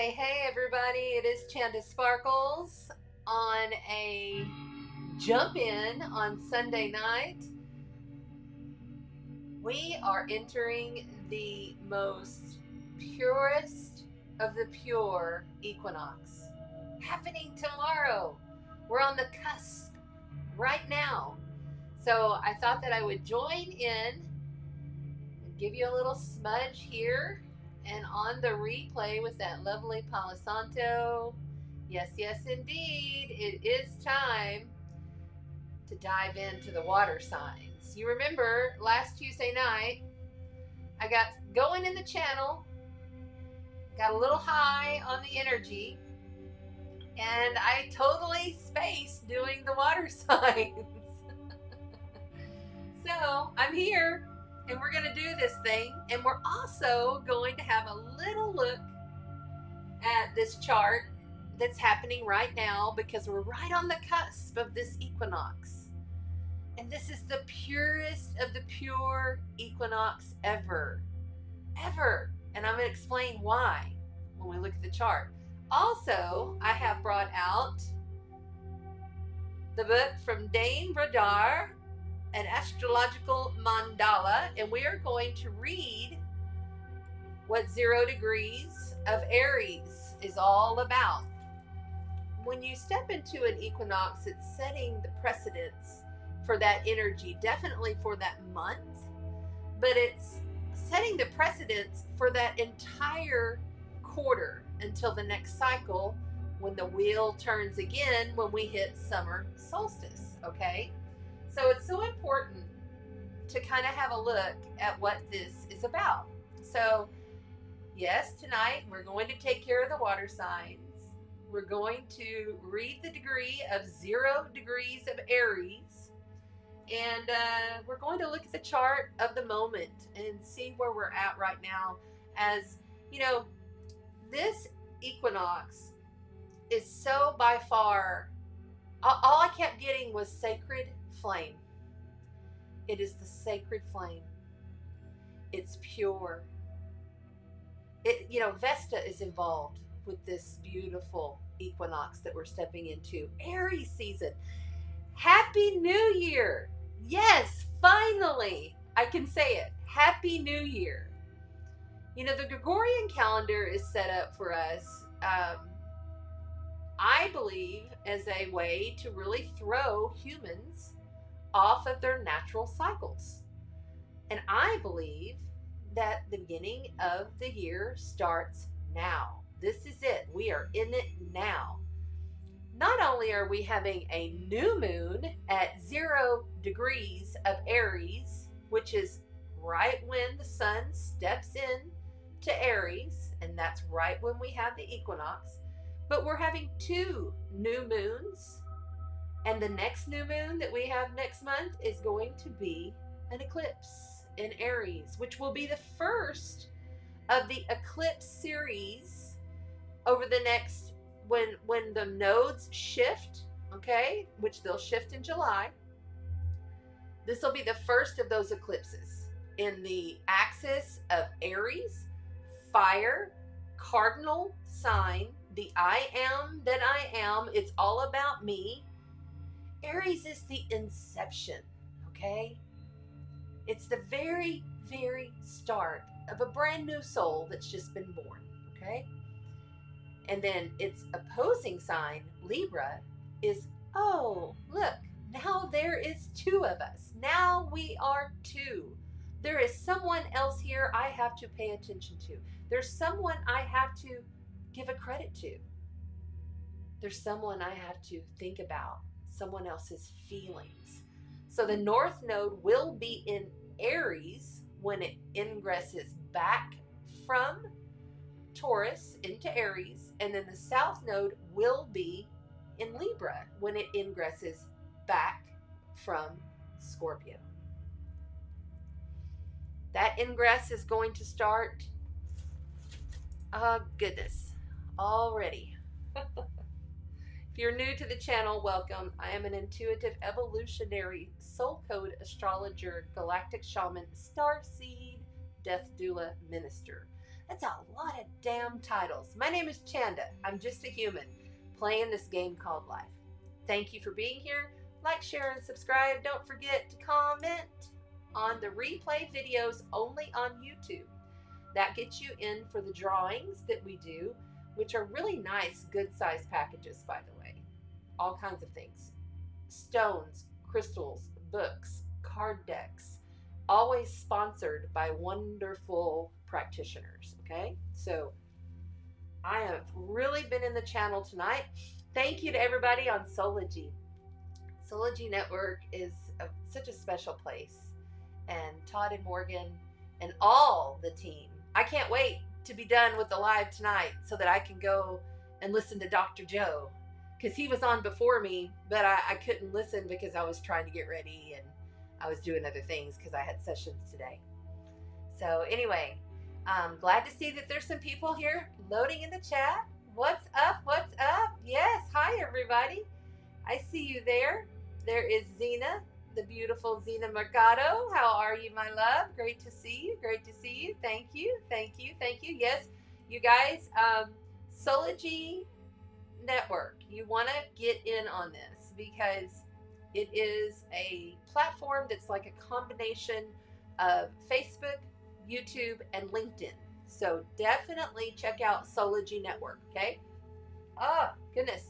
Hey, everybody, it is Chanda Sparkles on a jump in on Sunday night. We are entering the most purest of the pure equinox happening tomorrow. We're on the cusp right now. So I thought that I would join in and give you a little smudge here and on the replay with that lovely Palo Santo. Yes, yes, indeed. It is time to dive into the water signs. You remember last Tuesday night, I got going in the channel, got a little high on the energy, and I totally spaced doing the water signs. So I'm here, and we're going to do this thing, and we're also going to have a little look at this chart that's happening right now because we're right on the cusp of this equinox. And this is the purest of the pure equinox ever. Ever. And I'm going to explain why when we look at the chart. Also, I have brought out the book from Dane Brodar, An Astrological Mandala, and we are going to read what 0 degrees of Aries is all about. When you step into an equinox, it's setting the precedence for that energy, definitely for that month, but it's setting the precedence for that entire quarter until the next cycle when the wheel turns again when we hit summer solstice, okay? So it's so important to kind of have a look at what this is about. So yes, tonight we're going to take care of the water signs. We're going to read the degree of 0 degrees of Aries. And we're going to look at the chart of the moment and see where we're at right now. As you know, this equinox is so by far, all I kept getting was sacred flame. It is the sacred flame. It's pure. Vesta is involved with this beautiful equinox that we're stepping into. Aries season. Happy New Year. Yes, finally, I can say it. Happy New Year. You know, the Gregorian calendar is set up for us, I believe, as a way to really throw humans off of their natural cycles. And I believe that the beginning of the year starts now. This is it. We are in it now. Not only are we having a new moon at 0 degrees of Aries, which is right when the sun steps in to Aries, and that's right when we have the equinox, but we're having 2 new moons, and the next new moon that we have next month is going to be an eclipse in Aries, which will be the first of the eclipse series over the next, when the nodes shift, okay, which they'll shift in July. This will be the first of those eclipses in the axis of Aries, fire, cardinal sign, the I am that I am. It's all about me. Aries is the inception, okay? It's the very, very start of a brand new soul that's just been born, okay? And then its opposing sign, Libra, is, oh, look, now there is 2 of us. Now we are 2. There is someone else here I have to pay attention to. There's someone I have to give a credit to. There's someone I have to think about, someone else's feelings. So the North Node will be in Aries when it ingresses back from Taurus into Aries, and then the South Node will be in Libra when it ingresses back from Scorpio. That ingress is going to start, oh goodness, already. If you're new to the channel, welcome. I am an intuitive, evolutionary, soul code astrologer, galactic shaman, starseed, death doula minister. That's a lot of damn titles. My name is Chanda. I'm just a human playing this game called life. Thank you for being here. Like, share, and subscribe. Don't forget to comment on the replay videos only on YouTube. That gets you in for the drawings that we do, which are really nice, good size packages, by the way. All kinds of things. Stones, crystals, books, card decks, always sponsored by wonderful practitioners. Okay, so I have really been in the channel tonight. Thank you to everybody on Sology. Sology Network is such a special place, and Todd and Morgan and all the team. I can't wait to be done with the live tonight so that I can go and listen to Dr. Joe, because he was on before me, but I couldn't listen because I was trying to get ready and I was doing other things because I had sessions today. So anyway, I'm glad to see that there's some people here loading in the chat. What's up? What's up? Yes. Hi, everybody. I see you there. There is Zena, the beautiful Zena Mercado. How are you, my love? Great to see you. Great to see you. Thank you. Thank you. Thank you. Yes, you guys, Sology Network, you want to get in on this because it is a platform that's like a combination of Facebook, YouTube, and LinkedIn. So definitely check out Sology Network, okay? Oh, goodness.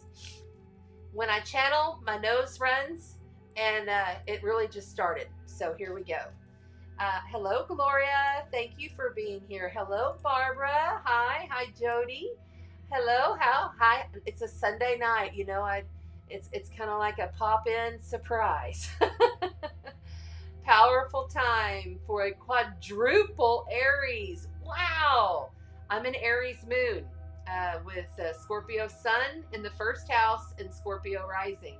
When I channel, my nose runs, and it really just started. So here we go. Hello, Gloria. Thank you for being here. Hello, Barbara. Hi. Hi, Jody. Hello. Hi. It's a Sunday night. You know, it's kind of like a pop-in surprise. Powerful time for a quadruple Aries. Wow. I'm an Aries moon with Scorpio sun in the first house and Scorpio rising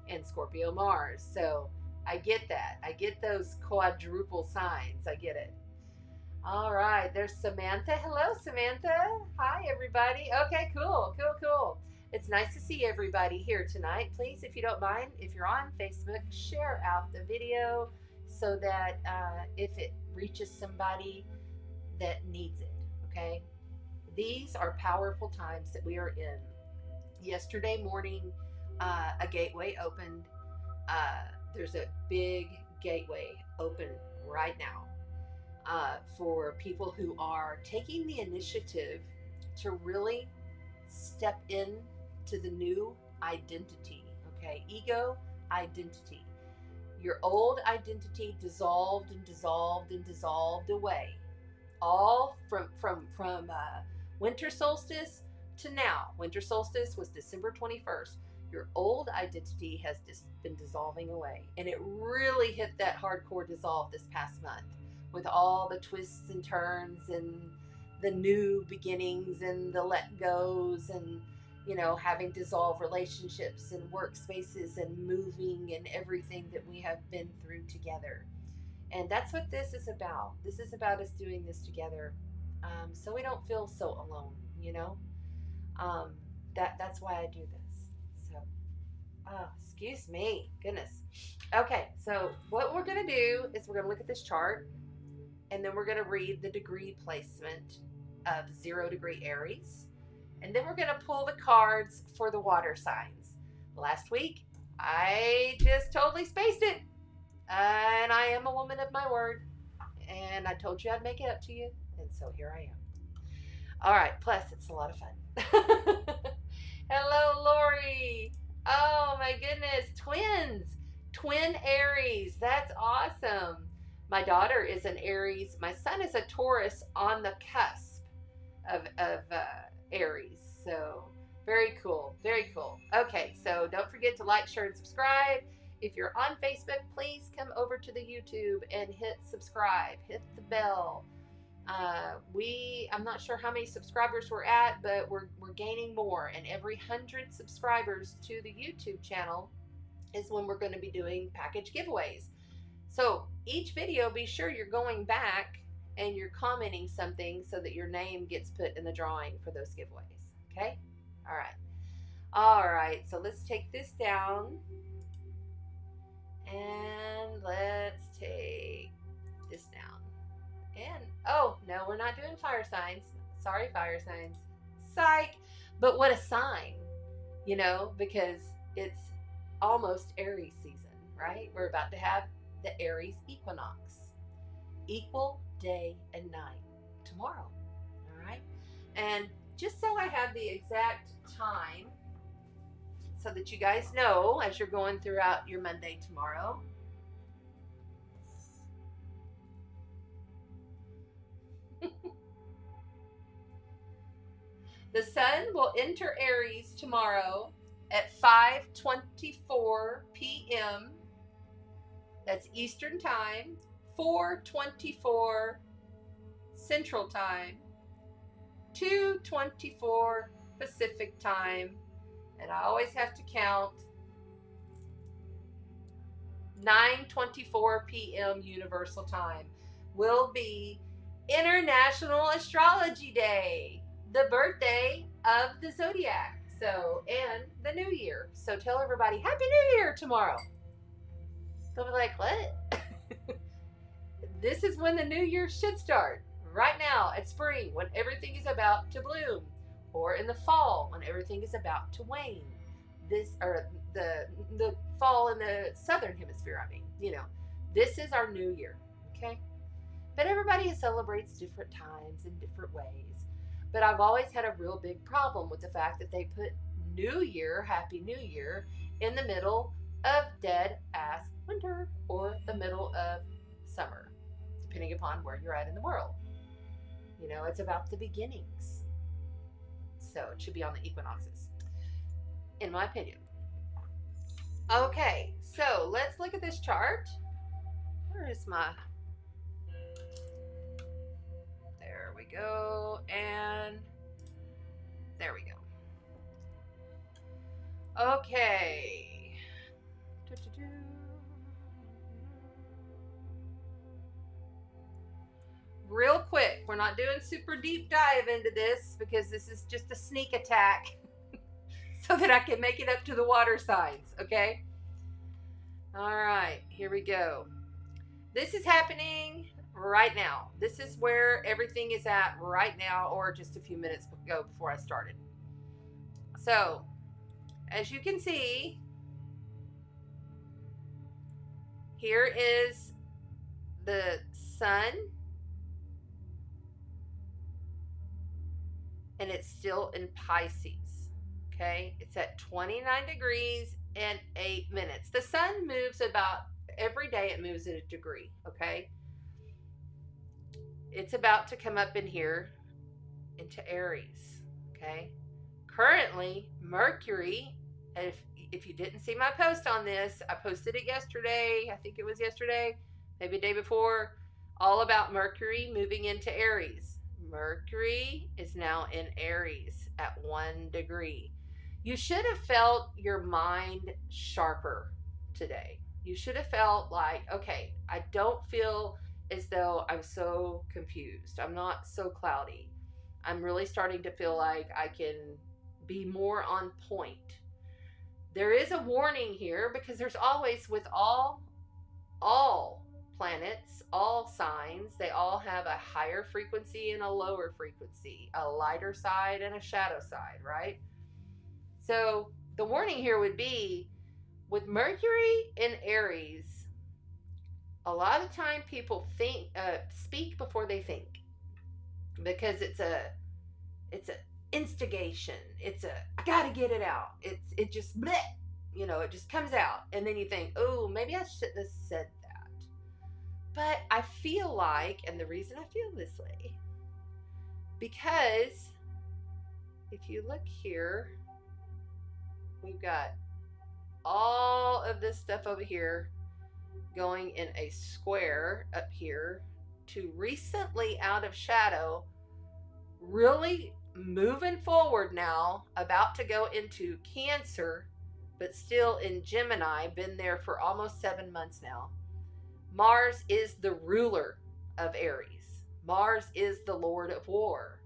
and Scorpio Mars. So I get that. I get those quadruple signs. I get it. All right. There's Samantha. Hello, Samantha. Hi, everybody. Okay, cool. It's nice to see everybody here tonight. Please, if you don't mind, if you're on Facebook, share out the video so that if it reaches somebody that needs it, okay? These are powerful times that we are in. Yesterday morning, a gateway opened. There's a big gateway open right now for people who are taking the initiative to really step in to the new identity, okay? Ego, identity. Your old identity dissolved away, all from winter solstice to now. Winter solstice was December 21st. Your old identity has been dissolving away, and it really hit that hardcore dissolve this past month with all the twists and turns and the new beginnings and the let goes and, you know, having dissolved relationships and workspaces and moving and everything that we have been through together. And that's what this is about. This is about us doing this together, so we don't feel so alone, you know. That's why I do this. So, excuse me, goodness. Okay, so what we're gonna do is we're gonna look at this chart, and then we're gonna read the degree placement of 0 degree Aries. And then we're going to pull the cards for the water signs. Last week, I just totally spaced it. And I am a woman of my word. And I told you I'd make it up to you. And so here I am. All right. Plus, it's a lot of fun. Hello, Lori. Oh, my goodness. Twins. Twin Aries. That's awesome. My daughter is an Aries. My son is a Taurus on the cusp of Aries. So very cool. Very cool. Okay, so don't forget to like, share, and subscribe. If you're on Facebook, please come over to the YouTube and hit subscribe. Hit the bell. I'm not sure how many subscribers we're at, but we're gaining more. And every 100 subscribers to the YouTube channel is when we're going to be doing package giveaways. So each video, be sure you're going back and you're commenting something so that your name gets put in the drawing for those giveaways. Okay? All right. All right. So let's take this down. And let's take this down. And, oh, no, we're not doing fire signs. Sorry, fire signs. Psych. But what a sign, because it's almost Aries season, right? We're about to have the Aries Equinox. Equal day and night tomorrow. All right. And just so I have the exact time so that you guys know as you're going throughout your Monday tomorrow. The sun will enter Aries tomorrow at 5:24 p.m. That's Eastern Time, 4:24 Central Time, 2:24 Pacific Time, and I always have to count 9:24 p.m. Universal Time will be International Astrology Day, the birthday of the zodiac. So, and the new year. So tell everybody Happy New Year tomorrow. They'll be like, what? This is when the new year should start. Right now at spring, when everything is about to bloom, or in the fall when everything is about to wane. This, or the fall in the southern hemisphere, this is our new year. Okay. But everybody celebrates different times in different ways. But I've always had a real big problem with the fact that they put New Year, Happy New Year, in the middle of dead ass winter or the middle of summer, depending upon where you're at in the world. It's about the beginnings. So it should be on the equinoxes, in my opinion. Okay, so let's look at this chart. Where is my... There we go. And there we go. Okay. Real quick, we're not doing super deep dive into this because this is just a sneak attack so that I can make it up to the water signs, okay? All right, here we go. This is happening right now. This is where everything is at right now, or just a few minutes ago before I started. So, as you can see, here is the sun, and it's still in Pisces. Okay, it's at 29 degrees and 8 minutes. The sun moves about every day, it moves at a degree. Okay, it's about to come up in here into Aries. Okay, currently Mercury, and if you didn't see my post on this, I posted it yesterday. I think it was yesterday, maybe the day before, all about Mercury moving into Aries. Mercury is now in Aries at 1 degree. You should have felt your mind sharper today. You should have felt like, okay, I don't feel as though I'm so confused. I'm not so cloudy. I'm really starting to feel like I can be more on point. There is a warning here because there's always, with all planets, all signs, they all have a higher frequency and a lower frequency, a lighter side and a shadow side, right? So the warning here would be, with Mercury in Aries, a lot of time people speak before they think, because it's a instigation. It's I gotta get it out. It just bleh, it just comes out, and then you think, oh, maybe I shouldn't have said that. But I feel like, and the reason I feel this way, because if you look here, we've got all of this stuff over here going in a square up here to recently out of shadow, really moving forward now, about to go into Cancer, but still in Gemini, been there for almost 7 months now. Mars is the ruler of Aries. Mars is the Lord of War.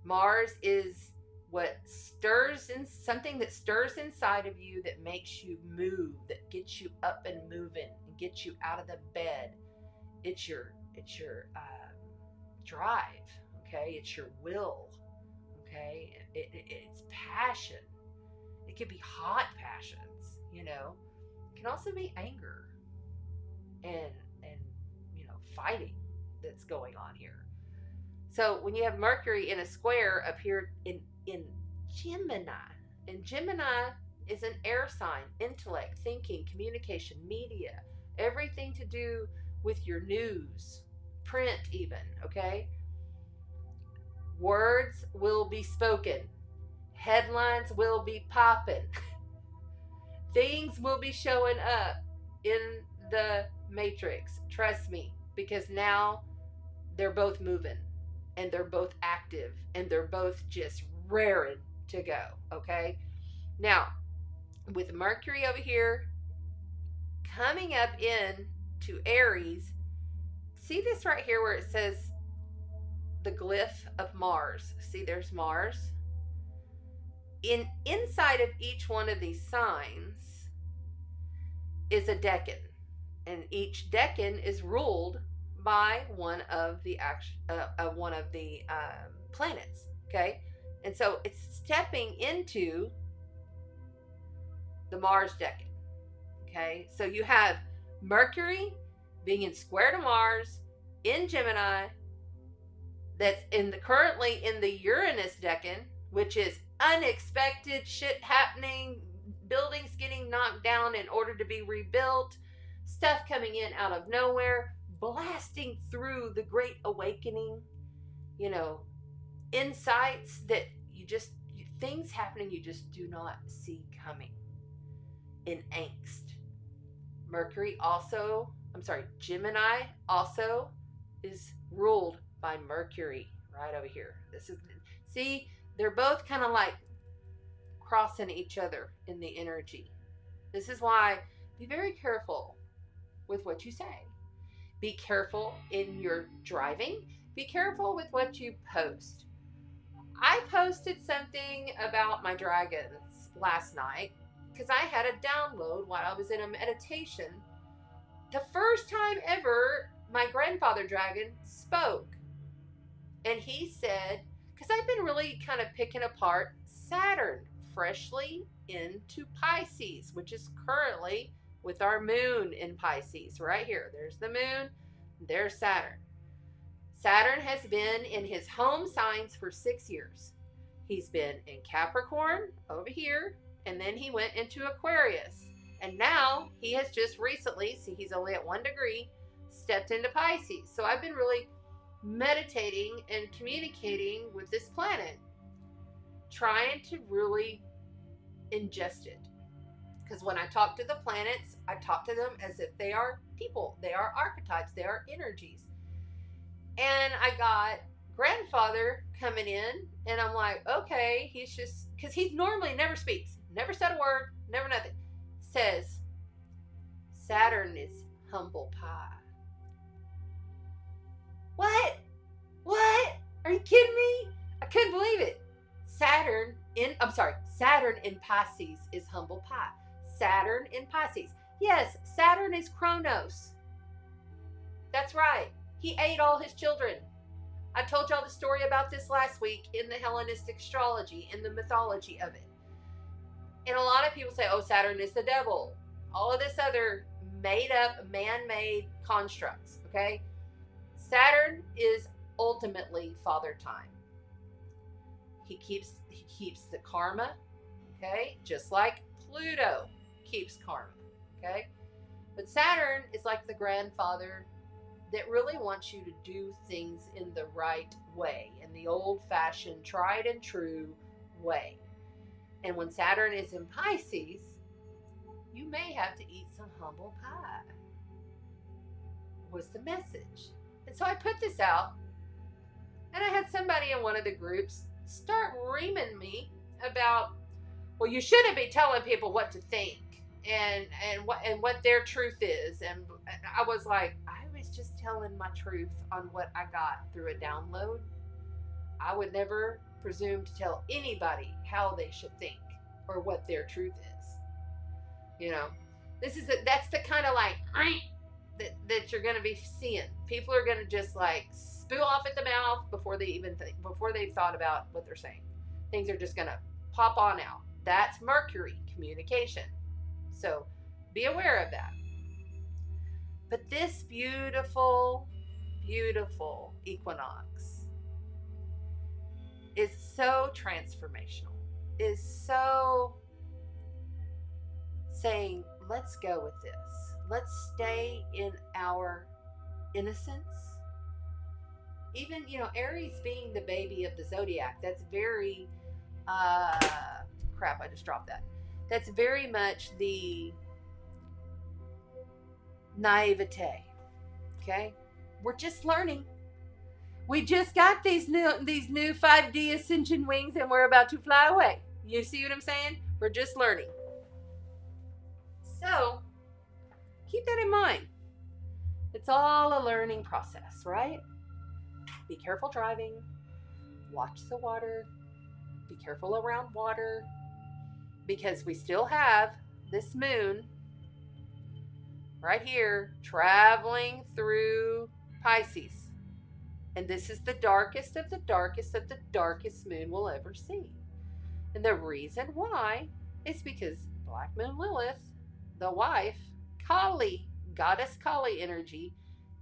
Mars is what stirs in, something that stirs inside of you, that makes you move, that gets you up and moving, and gets you out of the bed. It's your drive. Okay, it's your will. Okay, it's passion. It could be hot passions, you know. It can also be anger and fighting that's going on here. So when you have Mercury in a square up here in Gemini, and Gemini is an air sign, intellect, thinking, communication, media, everything to do with your news, print even, okay? Words will be spoken. Headlines will be popping. Things will be showing up in the matrix. Trust me, because now they're both moving and they're both active and they're both just raring to go, okay? Now, with Mercury over here coming up in to Aries, see this right here where it says the glyph of Mars. See, there's Mars. Inside of each one of these signs is a decan, and each decan is ruled by one of the planets. Okay, and so it's stepping into the Mars decan. Okay, so you have Mercury being in square to Mars in Gemini. That's currently in the Uranus decan, which is unexpected shit happening, buildings getting knocked down in order to be rebuilt, stuff coming in out of nowhere, blasting through the Great Awakening, insights that things happening you just do not see coming in angst. Gemini also is ruled by Mercury right over here. See, they're both kind of like crossing each other in the energy. This is why be very careful with what you say. Be careful in your driving. Be careful with what you post. I posted something about my dragons last night because I had a download while I was in a meditation. The first time ever my grandfather dragon spoke. And he said, because I've been really kind of picking apart Saturn freshly into Pisces, which is currently with our moon in Pisces right here. There's the moon, there's Saturn. Saturn has been in his home signs for 6 years. He's been in Capricorn over here, and then he went into Aquarius. And now he has just recently, see, he's only at 1 degree, stepped into Pisces. So I've been really meditating and communicating with this planet, trying to really ingest it. Because when I talk to the planets, I talk to them as if they are people, they are archetypes, they are energies. And I got grandfather coming in, and I'm like, okay, he's just, because he normally never speaks, never said a word, never nothing. Says, Saturn is humble pie. What? Are you kidding me? I couldn't believe it. Saturn in Pisces is humble pie. Saturn in Pisces. Yes, Saturn is Kronos. That's right. He ate all his children. I told y'all the story about this last week in the Hellenistic astrology, in the mythology of it. And a lot of people say, oh, Saturn is the devil. All of this other made-up, man-made constructs, okay? Saturn is ultimately Father Time. He keeps the karma, okay? Just like Pluto keeps karma, okay? But Saturn is like the grandfather that really wants you to do things in the right way, in the old-fashioned, tried and true way. And when Saturn is in Pisces, you may have to eat some humble pie, was the message. And so I put this out, and I had somebody in one of the groups start reaming me about, well, you shouldn't be telling people what to think and what their truth is. And I was like, I was just telling my truth on what I got through a download. I would never presume to tell anybody how they should think or what their truth is. That's the kind of like that you're going to be seeing. People are going to just like spew off at the mouth before they even before they've thought about what they're saying. Things are just gonna pop on out. That's Mercury communication. So be aware of that. But this beautiful, beautiful equinox is so transformational, is so saying, let's go with this. Let's stay in our innocence. Even, Aries being the baby of the zodiac, that's very, crap, I just dropped that. That's very much the naivete. Okay? We're just learning. We just got these new 5D ascension wings and we're about to fly away. You see what I'm saying? We're just learning. So, keep that in mind. It's all a learning process, right? Be careful driving. Watch the water. Be careful around water. Because we still have this moon right here traveling through Pisces. And this is the darkest of the darkest of the darkest moon we'll ever see. And the reason why is because Black Moon Lilith, the wife, Kali, goddess Kali energy,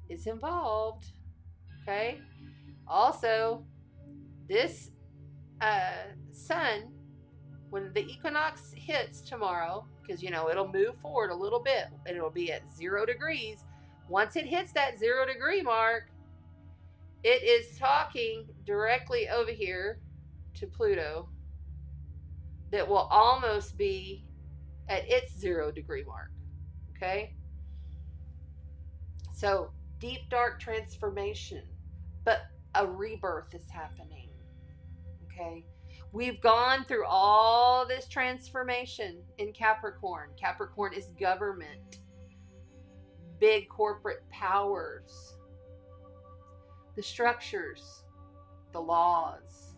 is involved. Okay? Also, this sun, when the equinox hits tomorrow, because it'll move forward a little bit, and it'll be at 0 degrees. Once it hits that 0 degree mark, it is talking directly over here to Pluto that will almost be at its 0 degree mark. Okay? So, deep, dark transformation, but a rebirth is happening. Okay? We've gone through all this transformation in Capricorn. Capricorn is government, big corporate powers, the structures, the laws,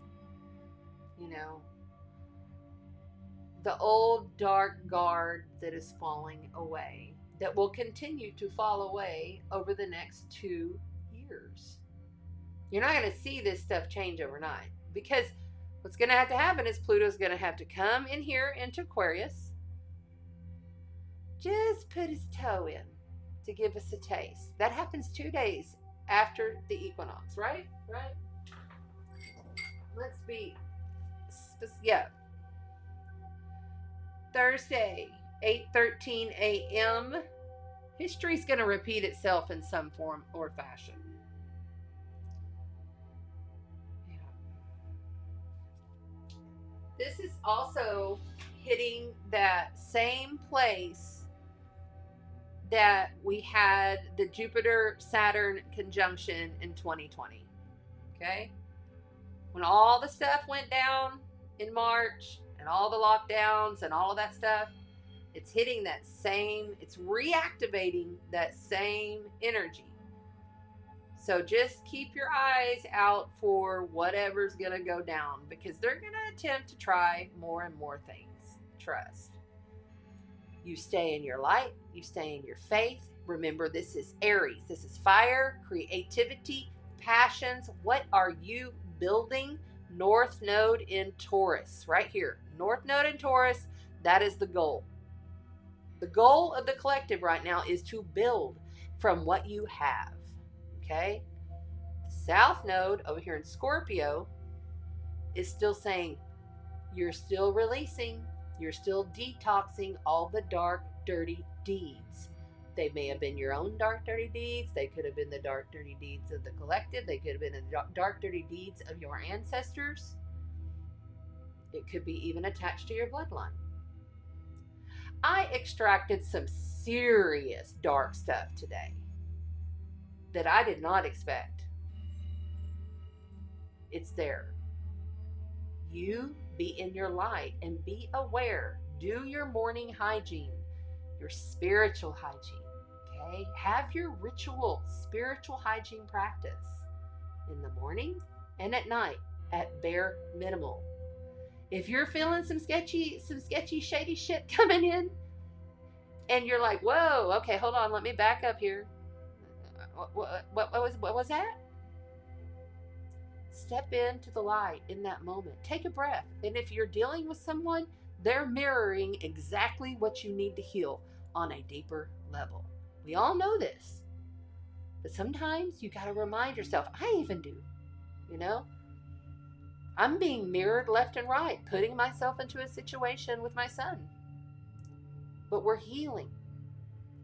the old dark guard that is falling away, that will continue to fall away over the next 2 years. You're not going to see this stuff change overnight, because what's going to have to happen is Pluto's going to have to come in here into Aquarius, just put his toe in to give us a taste. That happens 2 days after the equinox, right? Right? Let's be, Thursday, 8:13 a.m. History's going to repeat itself in some form or fashion. Yeah. This is also hitting that same place that we had the Jupiter-Saturn conjunction in 2020. Okay? When all the stuff went down in March, and all the lockdowns and all of that stuff, it's hitting that same, it's reactivating that same energy. So just keep your eyes out for whatever's going to go down, because they're going to attempt to try more and more things. Trust. You stay in your light. You stay in your faith. Remember, this is Aries. This is fire, creativity, passions. What are you building? North Node in Taurus, right here. North Node in Taurus, that is the goal. The goal of the collective right now is to build from what you have, okay? The South Node over here in Scorpio is still saying you're still releasing, you're still detoxing all the dark, dirty deeds. They may have been your own dark, dirty deeds. They could have been the dark, dirty deeds of the collective. They could have been the dark, dirty deeds of your ancestors. It could be even attached to your bloodline. I extracted some serious dark stuff today that I did not expect. It's there. You be in your light and be aware. Do your morning hygiene, your spiritual hygiene. Okay? Have your ritual spiritual hygiene practice in the morning and at night at bare minimal. If you're feeling some sketchy, shady shit coming in, and you're like, whoa, okay, hold on, let me back up here. What was that? Step into the light in that moment. Take a breath. And if you're dealing with someone, they're mirroring exactly what you need to heal on a deeper level. We all know this. But sometimes you got to remind yourself, I even do, you know? I'm being mirrored left and right, putting myself into a situation with my son. But we're healing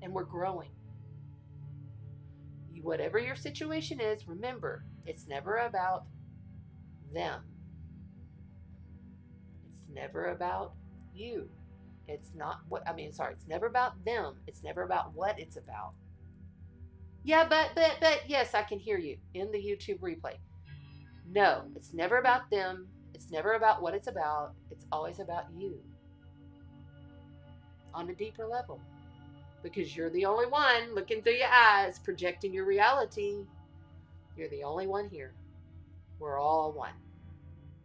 and we're growing. Whatever your situation is, remember, it's never about them. It's never about you. It's never about them. It's never about what it's about. Yeah, but, yes, I can hear you in the YouTube replay. No, it's never about them. It's never about what it's about. It's always about you on a deeper level. Because you're the only one looking through your eyes, projecting your reality. You're the only one here. We're all one.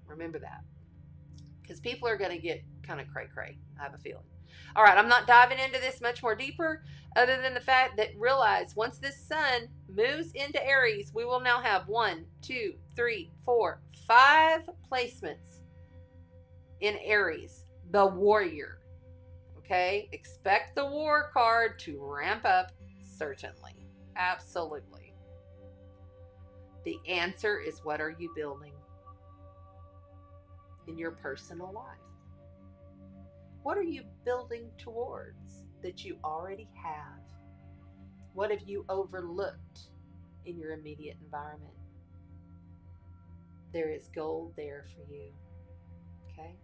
Remember that. Because people are going to get kind of cray-cray, I have a feeling. All right, I'm not diving into this much more deeper, other than the fact that realize once this sun moves into Aries, we will now have 1, 2, 3, 4, 5 placements in Aries. The warrior. Okay? Expect the war card to ramp up, certainly. Absolutely. The answer is, what are you building in your personal life? What are you building towards that you already have? What have you overlooked in your immediate environment? There is gold there for you. Okay?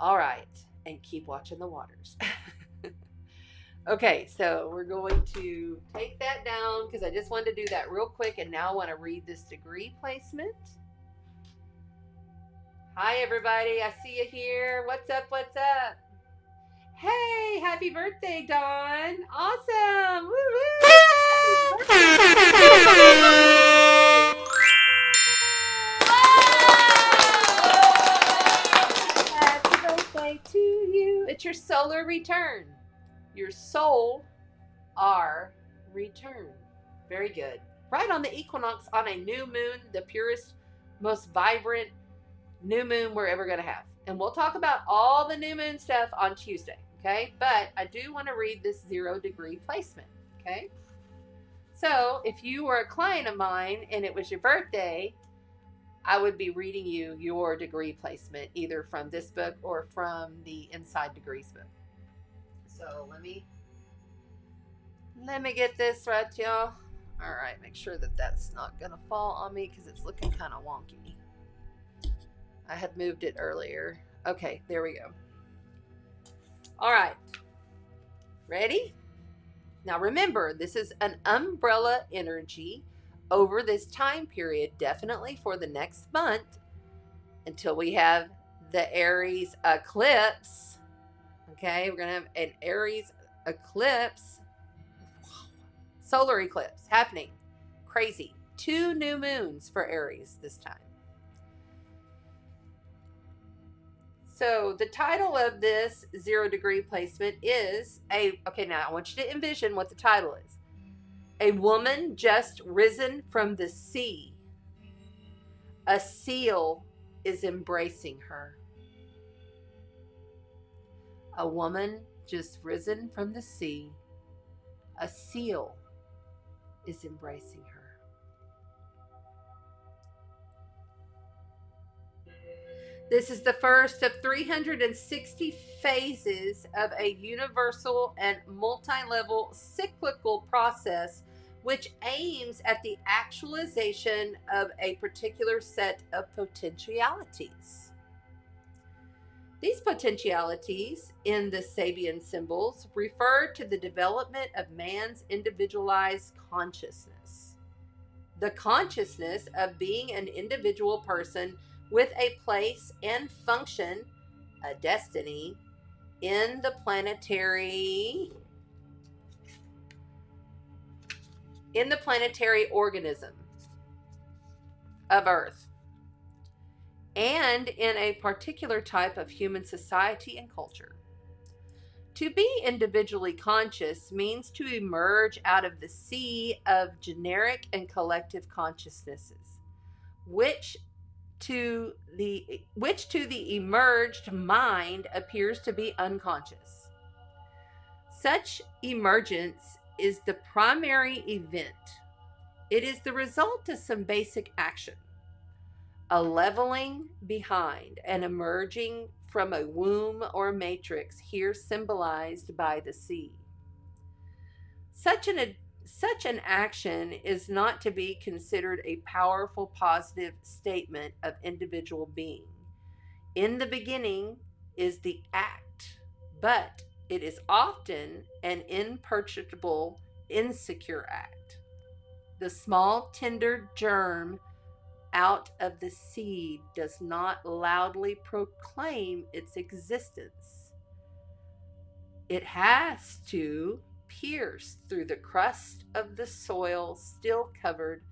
All right. And keep watching the waters. Okay, so we're going to take that down because I just wanted to do that real quick, and now I want to read this degree placement. Hi, everybody. I see you here. What's up? What's up? Hey, happy birthday, Dawn. Awesome. Woo-woo. Happy birthday to you. It's your solar return. Your soul are returned. Very good. Right on the equinox, on a new moon, the purest, most vibrant new moon we're ever going to have. And we'll talk about all the new moon stuff on Tuesday, okay? But I do want to read this 0 degree placement, okay? So if you were a client of mine and it was your birthday, I would be reading you your degree placement, either from this book or from the Inside Degrees book. So let me get this right, y'all. All right, make sure that that's not going to fall on me because it's looking kind of wonky. I had moved it earlier. Okay, there we go. All right. Ready? Now remember, this is an umbrella energy over this time period, definitely for the next month until we have the Aries eclipse. Okay, we're going to have an Aries eclipse, solar eclipse happening. Crazy. 2 new moons for Aries this time. So the title of this 0 degree placement is okay, now I want you to envision what the title is. A woman just risen from the sea. A seal is embracing her. A woman just risen from the sea. A seal is embracing her. This is the first of 360 phases of a universal and multi-level cyclical process which aims at the actualization of a particular set of potentialities. These potentialities in the Sabian symbols refer to the development of man's individualized consciousness. The consciousness of being an individual person with a place and function, a destiny, in the planetary organism of Earth, and in a particular type of human society and culture. To be individually conscious means to emerge out of the sea of generic and collective consciousnesses, which to the emerged mind appears to be unconscious. Such emergence is the primary event. It is the result of some basic action, a leveling behind and emerging from a womb or matrix, here symbolized by the sea. Such an action is not to be considered a powerful positive statement of individual being. In the beginning is the act, but it is often an imperceptible, insecure act. The small, tender germ out of the seed does not loudly proclaim its existence. It has to pierce through the crust of the soil still covered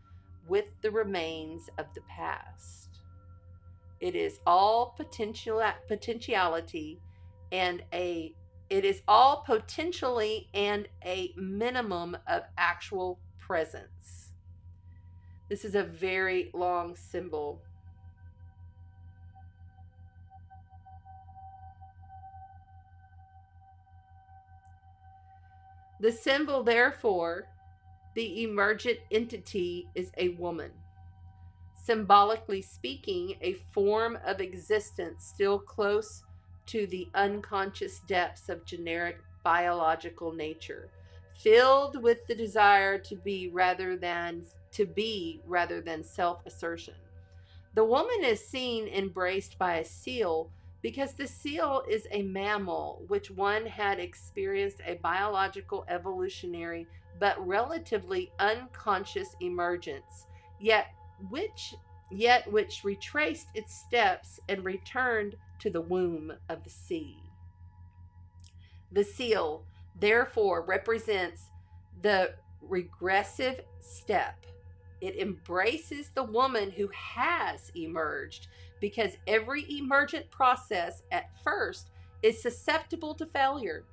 with the remains of the past. It is all potentiality and a it is all potentially and a minimum of actual presence. This is a very long symbol. The symbol, therefore, the emergent entity is a woman. Symbolically speaking, a form of existence still close to the unconscious depths of generic biological nature, filled with the desire to be rather than self-assertion. The woman is seen embraced by a seal because the seal is a mammal which one had experienced a biological evolutionary but relatively unconscious emergence, which retraced its steps and returned to the womb of the sea. The seal, therefore, represents the regressive step. It embraces the woman who has emerged because every emergent process at first is susceptible to failure.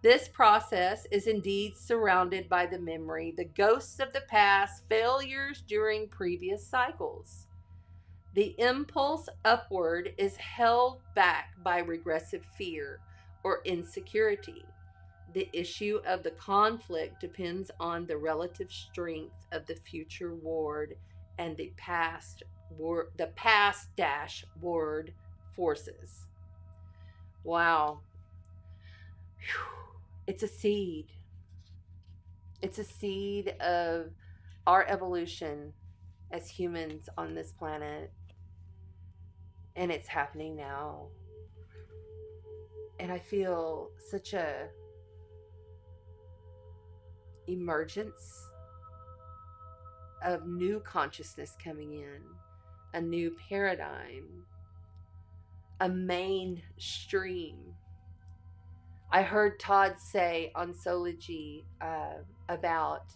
This process is indeed surrounded by the memory, the ghosts of the past, failures during previous cycles. The impulse upward is held back by regressive fear or insecurity. The issue of the conflict depends on the relative strength of the future ward and the past dash ward forces. Wow. It's a seed. It's a seed of our evolution as humans on this planet. And it's happening now. And I feel such a emergence of new consciousness coming in, a new paradigm, a mainstream. I heard Todd say on Sology about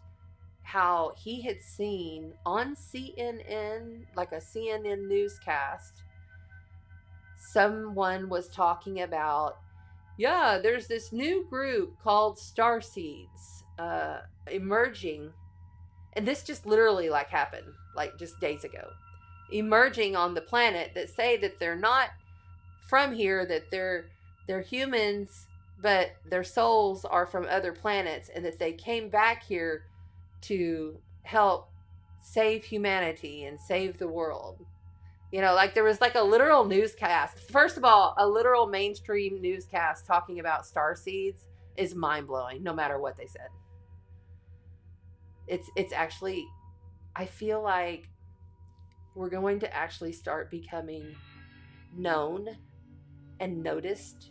how he had seen on CNN, like a CNN newscast, someone was talking about, yeah, there's this new group called Starseeds emerging, and this just literally like happened like just days ago, emerging on the planet that say that they're not from here, that they're humans, but their souls are from other planets, and that they came back here to help save humanity and save the world. You know, like there was like a literal newscast. First of all, a literal mainstream newscast talking about starseeds is mind-blowing, no matter what they said. It's actually, I feel like we're going to actually start becoming known and noticed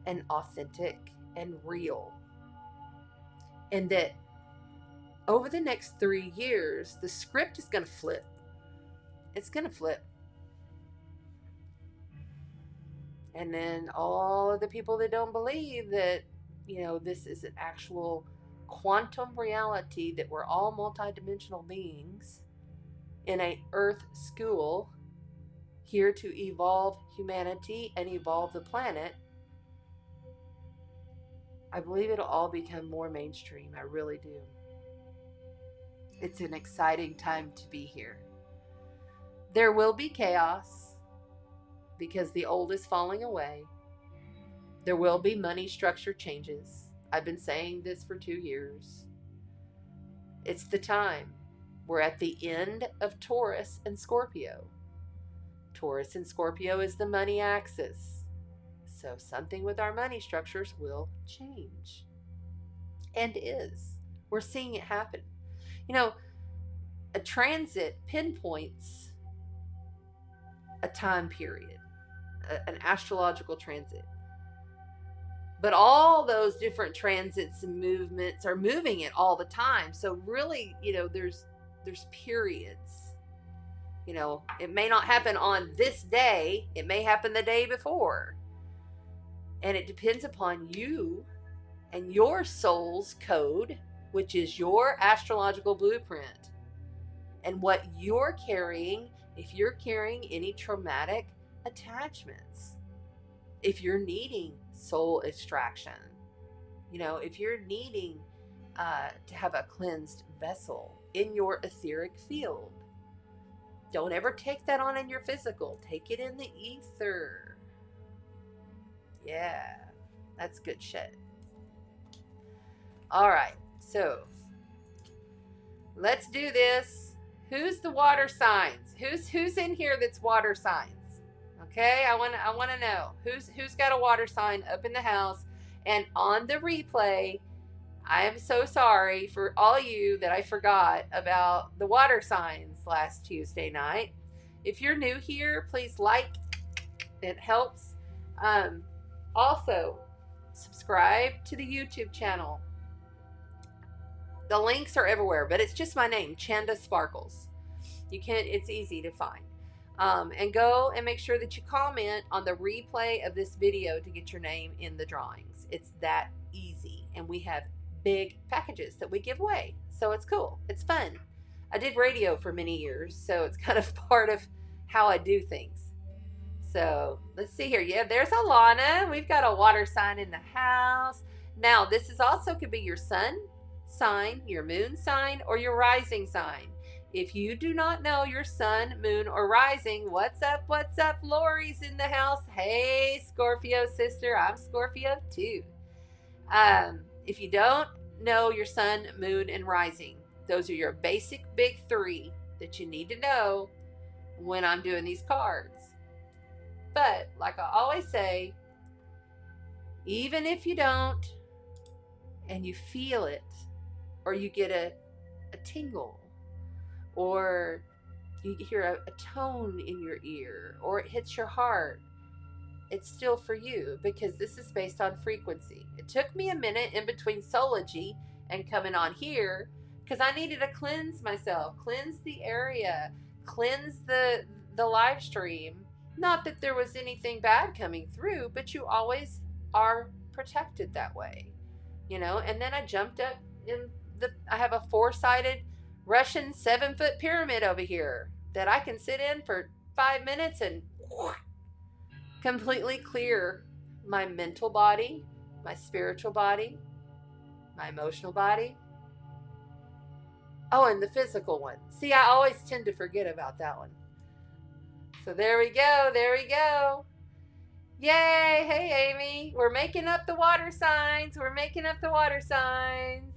and authentic and real. And that over the next 3 years, the script is going to flip. It's going to flip. And then all of the people that don't believe that, you know, this is an actual quantum reality, that we're all multidimensional beings in a earth school here to evolve humanity and evolve the planet, I believe it'll all become more mainstream. I really do. It's an exciting time to be here. There will be chaos because the old is falling away. There will be money structure changes. I've been saying this for 2 years. It's the time. We're at the end of Taurus and Scorpio. Taurus and Scorpio is the money axis. So something with our money structures will change. And is. We're seeing it happen. You know, a transit pinpoints a time period, an astrological transit. But all those different transits and movements are moving it all the time. So really, you know, there's periods. You know, it may not happen on this day. It may happen the day before. And it depends upon you and your soul's code, which is your astrological blueprint, and what you're carrying, if you're carrying any traumatic attachments, if you're needing soul extraction, you know, if you're needing to have a cleansed vessel in your etheric field. Don't ever take that on in your physical. Take it in the ether. Yeah, that's good shit. All right, so let's do this. Who's the water signs? Who's in here that's water signs? Okay, I want to know who's got a water sign up in the house. And on the replay, I am so sorry for all you that I forgot about the water signs last Tuesday night. If you're new here, please like. It helps. Also, subscribe to the YouTube channel. The links are everywhere, but it's just my name, Chanda Sparkles. It's easy to find. And go and make sure that you comment on the replay of this video to get your name in the drawings. It's that easy. And we have big packages that we give away. So it's cool. It's fun. I did radio for many years, so it's kind of part of how I do things. So let's see here. Yeah, there's Alana. We've got a water sign in the house. Now, this is also could be your sun sign, your moon sign, or your rising sign. If you do not know your sun, moon, or rising, what's up? What's up? Lori's in the house. Hey, Scorpio sister. I'm Scorpio too. If you don't know your sun, moon, and rising, those are your basic big three that you need to know when I'm doing these cards. But like I always say, even if you don't, and you feel it, or you get a tingle, or you hear a tone in your ear, or it hits your heart, it's still for you, because this is based on frequency. It took me a minute in between Sology and coming on here, because I needed to cleanse myself, cleanse the area, cleanse the live stream. Not that there was anything bad coming through, but you always are protected that way, you know. And then I jumped up in I have a 4-sided Russian 7-foot pyramid over here that I can sit in for 5 minutes and completely clear my mental body, my spiritual body, my emotional body. Oh, and the physical one. See, I always tend to forget about that one. So there we go. There we go. Yay. Hey, Amy. We're making up the water signs. We're making up the water signs.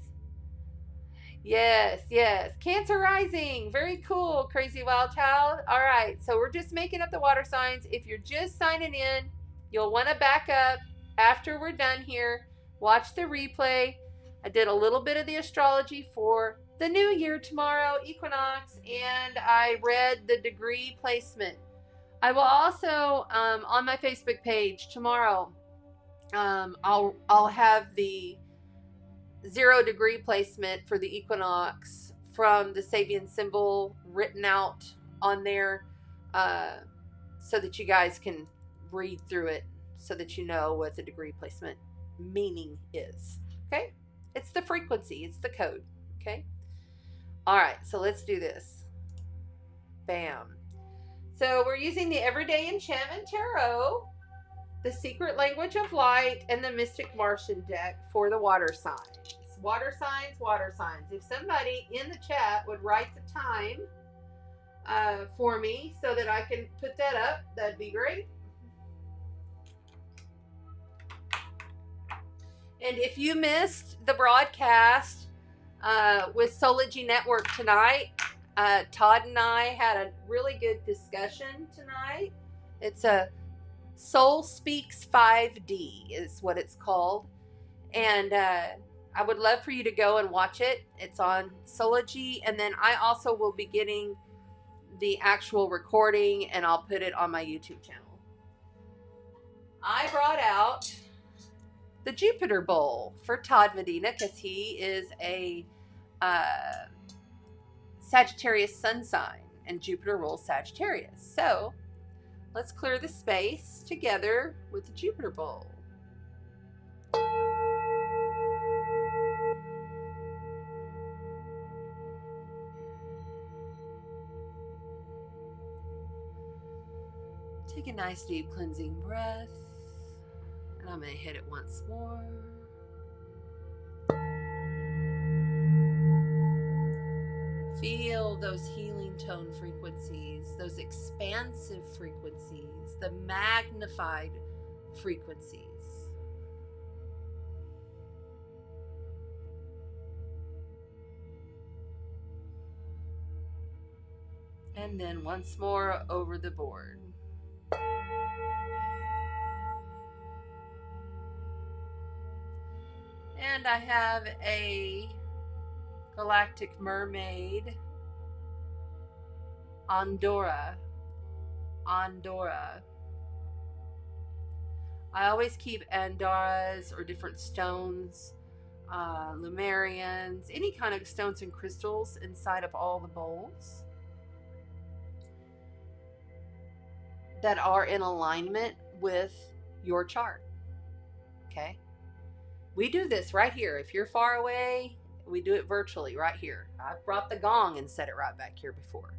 Yes, yes. Cancer rising. Very cool, Crazy Wild Child. All right. So we're just making up the water signs. If you're just signing in, you'll want to back up after we're done here. Watch the replay. I did a little bit of the astrology for the new year tomorrow, Equinox, and I read the degree placement. I will also, on my Facebook page tomorrow, I'll have the 0 degree placement for the Equinox from the Sabian symbol written out on there, so that you guys can read through it, so that you know what the degree placement meaning is. Okay? It's the frequency. It's the code. Okay? All right. So let's do this. Bam. So we're using the Everyday Enchantment Tarot, the Secret Language of Light, and the Mystic Martian deck for the water signs. Water signs, water signs. If somebody in the chat would write the time for me so that I can put that up. That'd be great. And if you missed the broadcast with Sology Network tonight, Todd and I had a really good discussion tonight. It's a Soul Speaks 5D is what it's called. And I would love for you to go and watch it. It's on Sology. And then I also will be getting the actual recording and I'll put it on my YouTube channel. I brought out the Jupiter Bowl for Todd Medina because he is a Sagittarius sun sign and Jupiter rules Sagittarius. So let's clear the space together with the Jupiter Bowl. Take a nice deep cleansing breath. And I'm going to hit it once more. Feel those healing tone frequencies, those expansive frequencies, the magnified frequencies. And then once more over the board. And I have a Galactic Mermaid, Andorra. I always keep Andoras or different stones, Lumerians, any kind of stones and crystals inside of all the bowls that are in alignment with your chart. Okay? We do this right here. If you're far away, we do it virtually right here. I brought the gong and set it right back here before.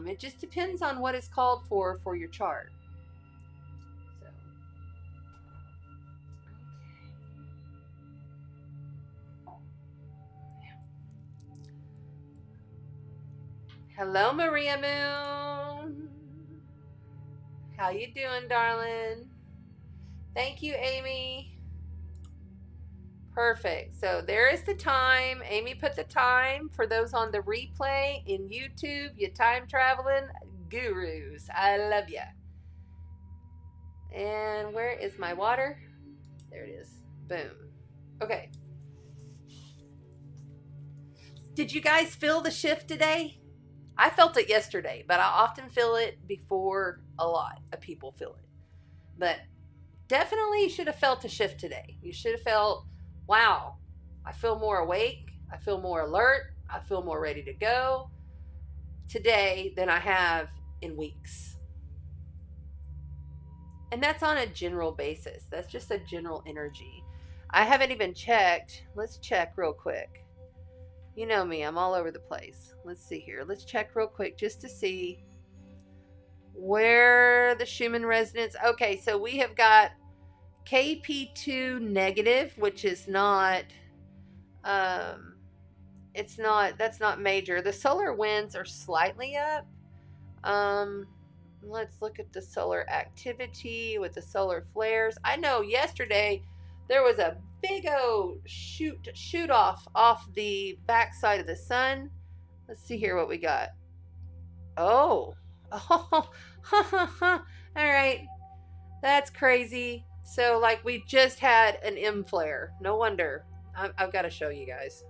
It just depends on what it's called for your chart. So, okay. Hello, Maria Moon. How you doing, darling? Thank you, Amy. Perfect. So there is the time. Amy put the time for those on the replay in YouTube. You time traveling gurus. I love ya. And where is my water? There it is. Boom. Okay. Did you guys feel the shift today? I felt it yesterday, but I often feel it before a lot of people feel it. But definitely you should have felt a shift today. You should have felt, wow, I feel more awake. I feel more alert. I feel more ready to go today than I have in weeks. And that's on a general basis. That's just a general energy. I haven't even checked. Let's check real quick. You know me, I'm all over the place. Let's see here. Let's check real quick just to see where the Schumann resonance. Okay, so we have got KP2 negative, which is not, that's not major. The solar winds are slightly up. Let's look at the solar activity with the solar flares. I know yesterday there was a big old shoot off the backside of the sun. Let's see here what we got. Oh, all right. That's crazy. So, like, we just had an M flare. No wonder. I've got to show you guys.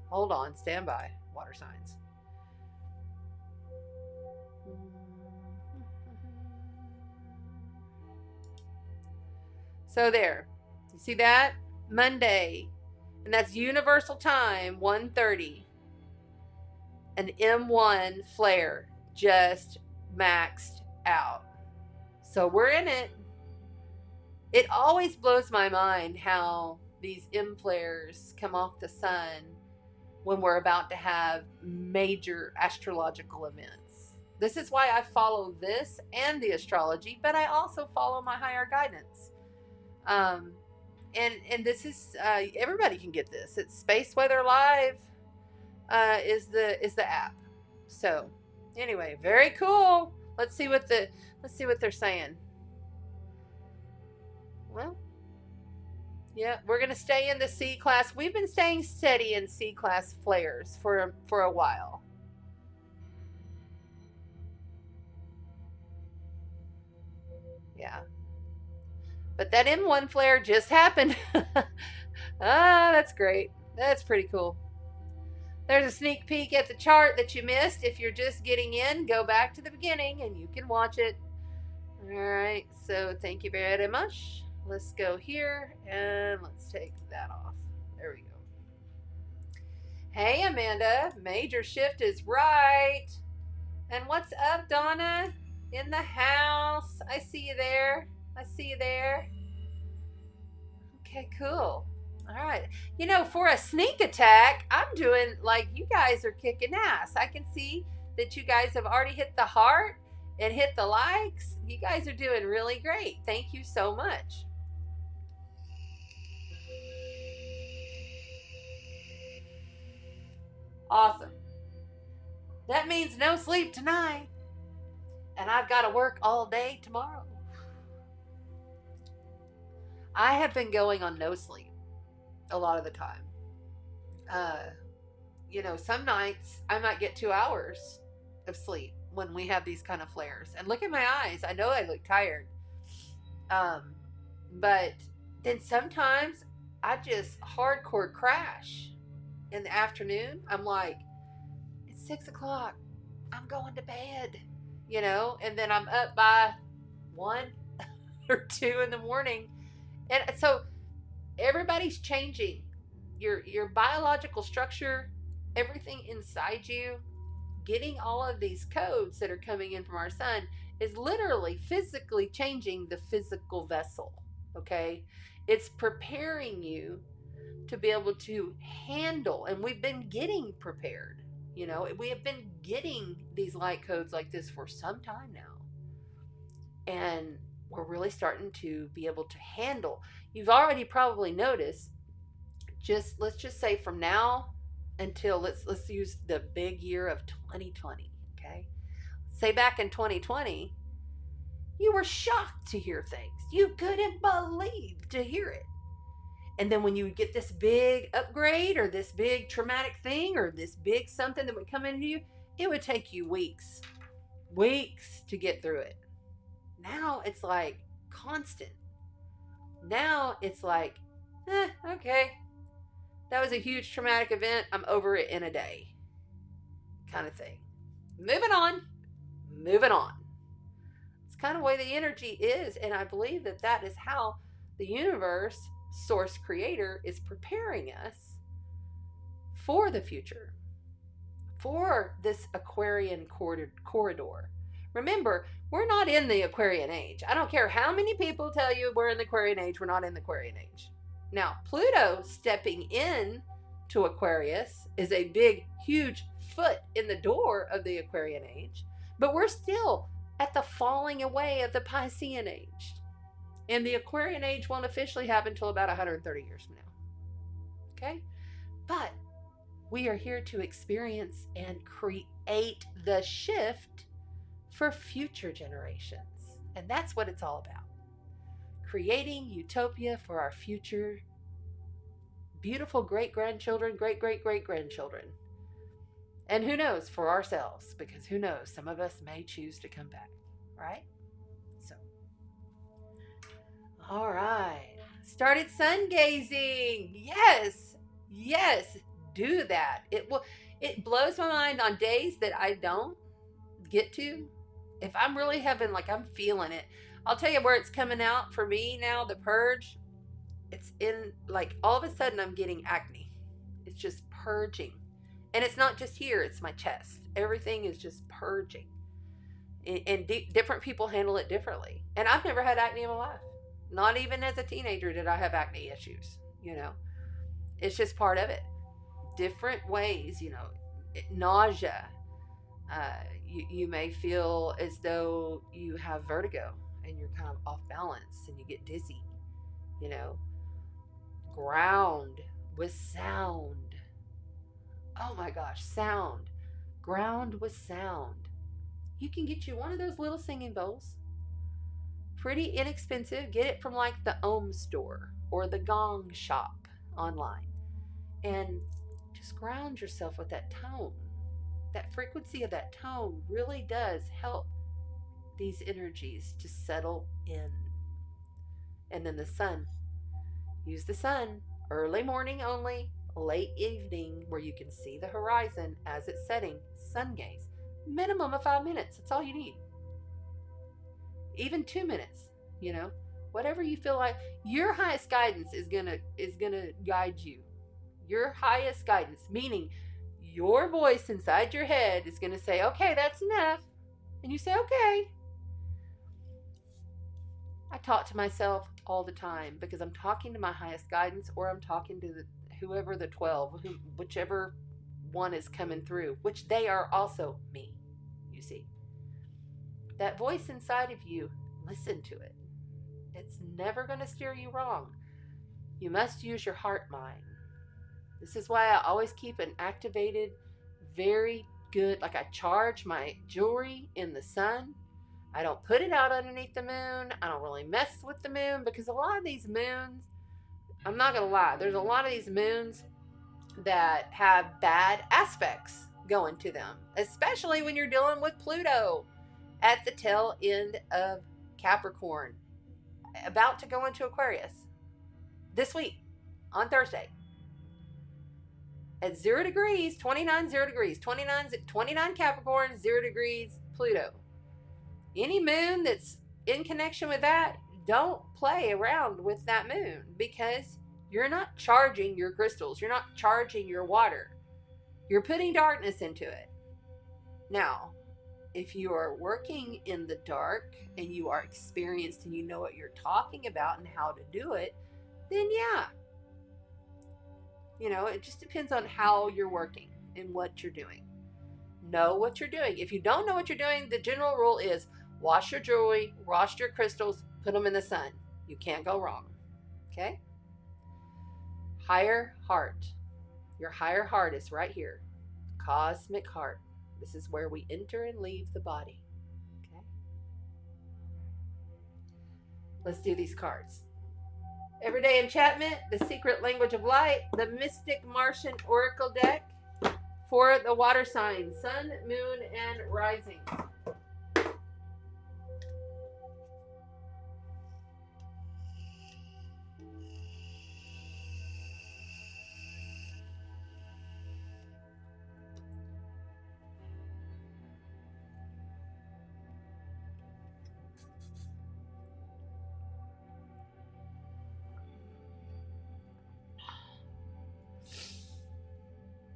Hold on. Stand by. Water signs. So there. You see that? Monday. And that's universal time, 1:30. An M1 flare just maxed out. So we're in it. It always blows my mind how these M flares come off the sun when we're about to have major astrological events. This is why I follow this and the astrology, but I also follow my higher guidance. And this is everybody can get this. It's Space Weather Live is the app. So Anyway, very cool. Let's see what they're saying. Well, yeah, we're gonna stay in the C class. We've been staying steady in C class flares for a while. Yeah, but that M1 flare just happened. That's great. That's pretty cool. There's a sneak peek at the chart that you missed. If you're just getting in, go back to the beginning and you can watch it. All right, so thank you very much. Let's go here and let's take that off. There we go. Hey, Amanda, major shift is right. And what's up, Donna? In the house. I see you there. I see you there. Okay, cool. All right. You know, for a sneak attack, I'm doing like you guys are kicking ass. I can see that you guys have already hit the heart and hit the likes. You guys are doing really great. Thank you so much. Awesome. That means no sleep tonight. And I've got to work all day tomorrow. I have been going on no sleep a lot of the time. You know, some nights I might get 2 hours of sleep when we have these kind of flares. And look at my eyes. I know I look tired. But then sometimes I just hardcore crash in the afternoon. I'm like, it's 6 o'clock. I'm going to bed, you know, and then I'm up by 1 or 2 in the morning. And so everybody's changing. Your biological structure, everything inside you, getting all of these codes that are coming in from our sun is literally physically changing the physical vessel. Okay, it's preparing you to be able to handle, and we've been getting prepared. You know, we have been getting these light codes like this for some time now, and we're really starting to be able to handle. You've already probably noticed, let's just say from now until let's use the big year of 2020. Okay, say back in 2020, you were shocked to hear things. You couldn't believe to hear it. And then when you would get this big upgrade or this big traumatic thing or this big something that would come into you, it would take you weeks to get through it. Now it's like constant. Now it's like, okay, that was a huge traumatic event. I'm over it in a day, kind of thing. Moving on. It's kind of the way the energy is, and I believe that is how the universe, source creator, is preparing us for the future, for this Aquarian corridor. Remember, we're not in the Aquarian age. I don't care how many people tell you we're in the Aquarian age. We're not in the Aquarian age. Now, Pluto stepping in to Aquarius is a big, huge foot in the door of the Aquarian age, but we're still at the falling away of the Piscean age. And the Aquarian age won't officially happen until about 130 years from now. Okay? But we are here to experience and create the shift for future generations. And that's what it's all about. Creating utopia for our future beautiful great-grandchildren, great-great-great-grandchildren. And who knows, for ourselves, because who knows, some of us may choose to come back, right? So, all right. Started sun gazing. Yes, do that. It blows my mind on days that I don't get to. If I'm really having, like, I'm feeling it. I'll tell you where it's coming out for me now, the purge. It's in, like, all of a sudden I'm getting acne. It's just purging. And it's not just here, it's my chest. Everything is just purging. And different people handle it differently. And I've never had acne in my life. Not even as a teenager did I have acne issues, you know. It's just part of it. Different ways, you know. Nausea. You may feel as though you have vertigo and you're kind of off balance and you get dizzy, you know. Ground with sound. Oh my gosh, sound. Ground with sound. you can get you one of those little singing bowls. Pretty inexpensive. Get it from like the Ohm store or the Gong shop online. And just ground yourself with that tone. That frequency of that tone really does help these energies to settle in. And then the sun. Use the sun. Early morning only, late evening where you can see the horizon as it's setting. Sun gaze. Minimum of 5 minutes. That's all you need. Even 2 minutes, whatever you feel like. Your highest guidance is gonna guide you. Your highest guidance, meaning your voice inside your head is gonna say, okay, that's enough. And you say, okay. I talk to myself all the time because I'm talking to my highest guidance, or I'm talking to whoever the 12, whichever one is coming through, which they are also me, you see. That voice inside of you, listen to it. It's never going to steer you wrong. You must use your heart mind. This is why I always keep an activated, very good, like I charge my jewelry in the sun. I don't put it out underneath the moon. I don't really mess with the moon because a lot of these moons, I'm not going to lie, there's a lot of these moons that have bad aspects going to them, especially when you're dealing with Pluto at the tail end of Capricorn, about to go into Aquarius this week on Thursday at 0 degrees, 29 0 degrees, 29 Capricorn, 0 degrees Pluto. Any moon that's in connection with that, don't play around with that moon, because you're not charging your crystals. You're not charging your water. You're putting darkness into it. Now, if you are working in the dark and you are experienced and you know what you're talking about and how to do it, then yeah. It just depends on how you're working and what you're doing. Know what you're doing. If you don't know what you're doing, the general rule is wash your jewelry, wash your crystals, put them in the sun. You can't go wrong. Okay? Higher heart. Your higher heart is right here. Cosmic heart. This is where we enter and leave the body. Okay? Let's do these cards. Everyday Enchantment, the Secret Language of Light, the Mystic Martian Oracle deck for the water signs, Sun, Moon, and Rising.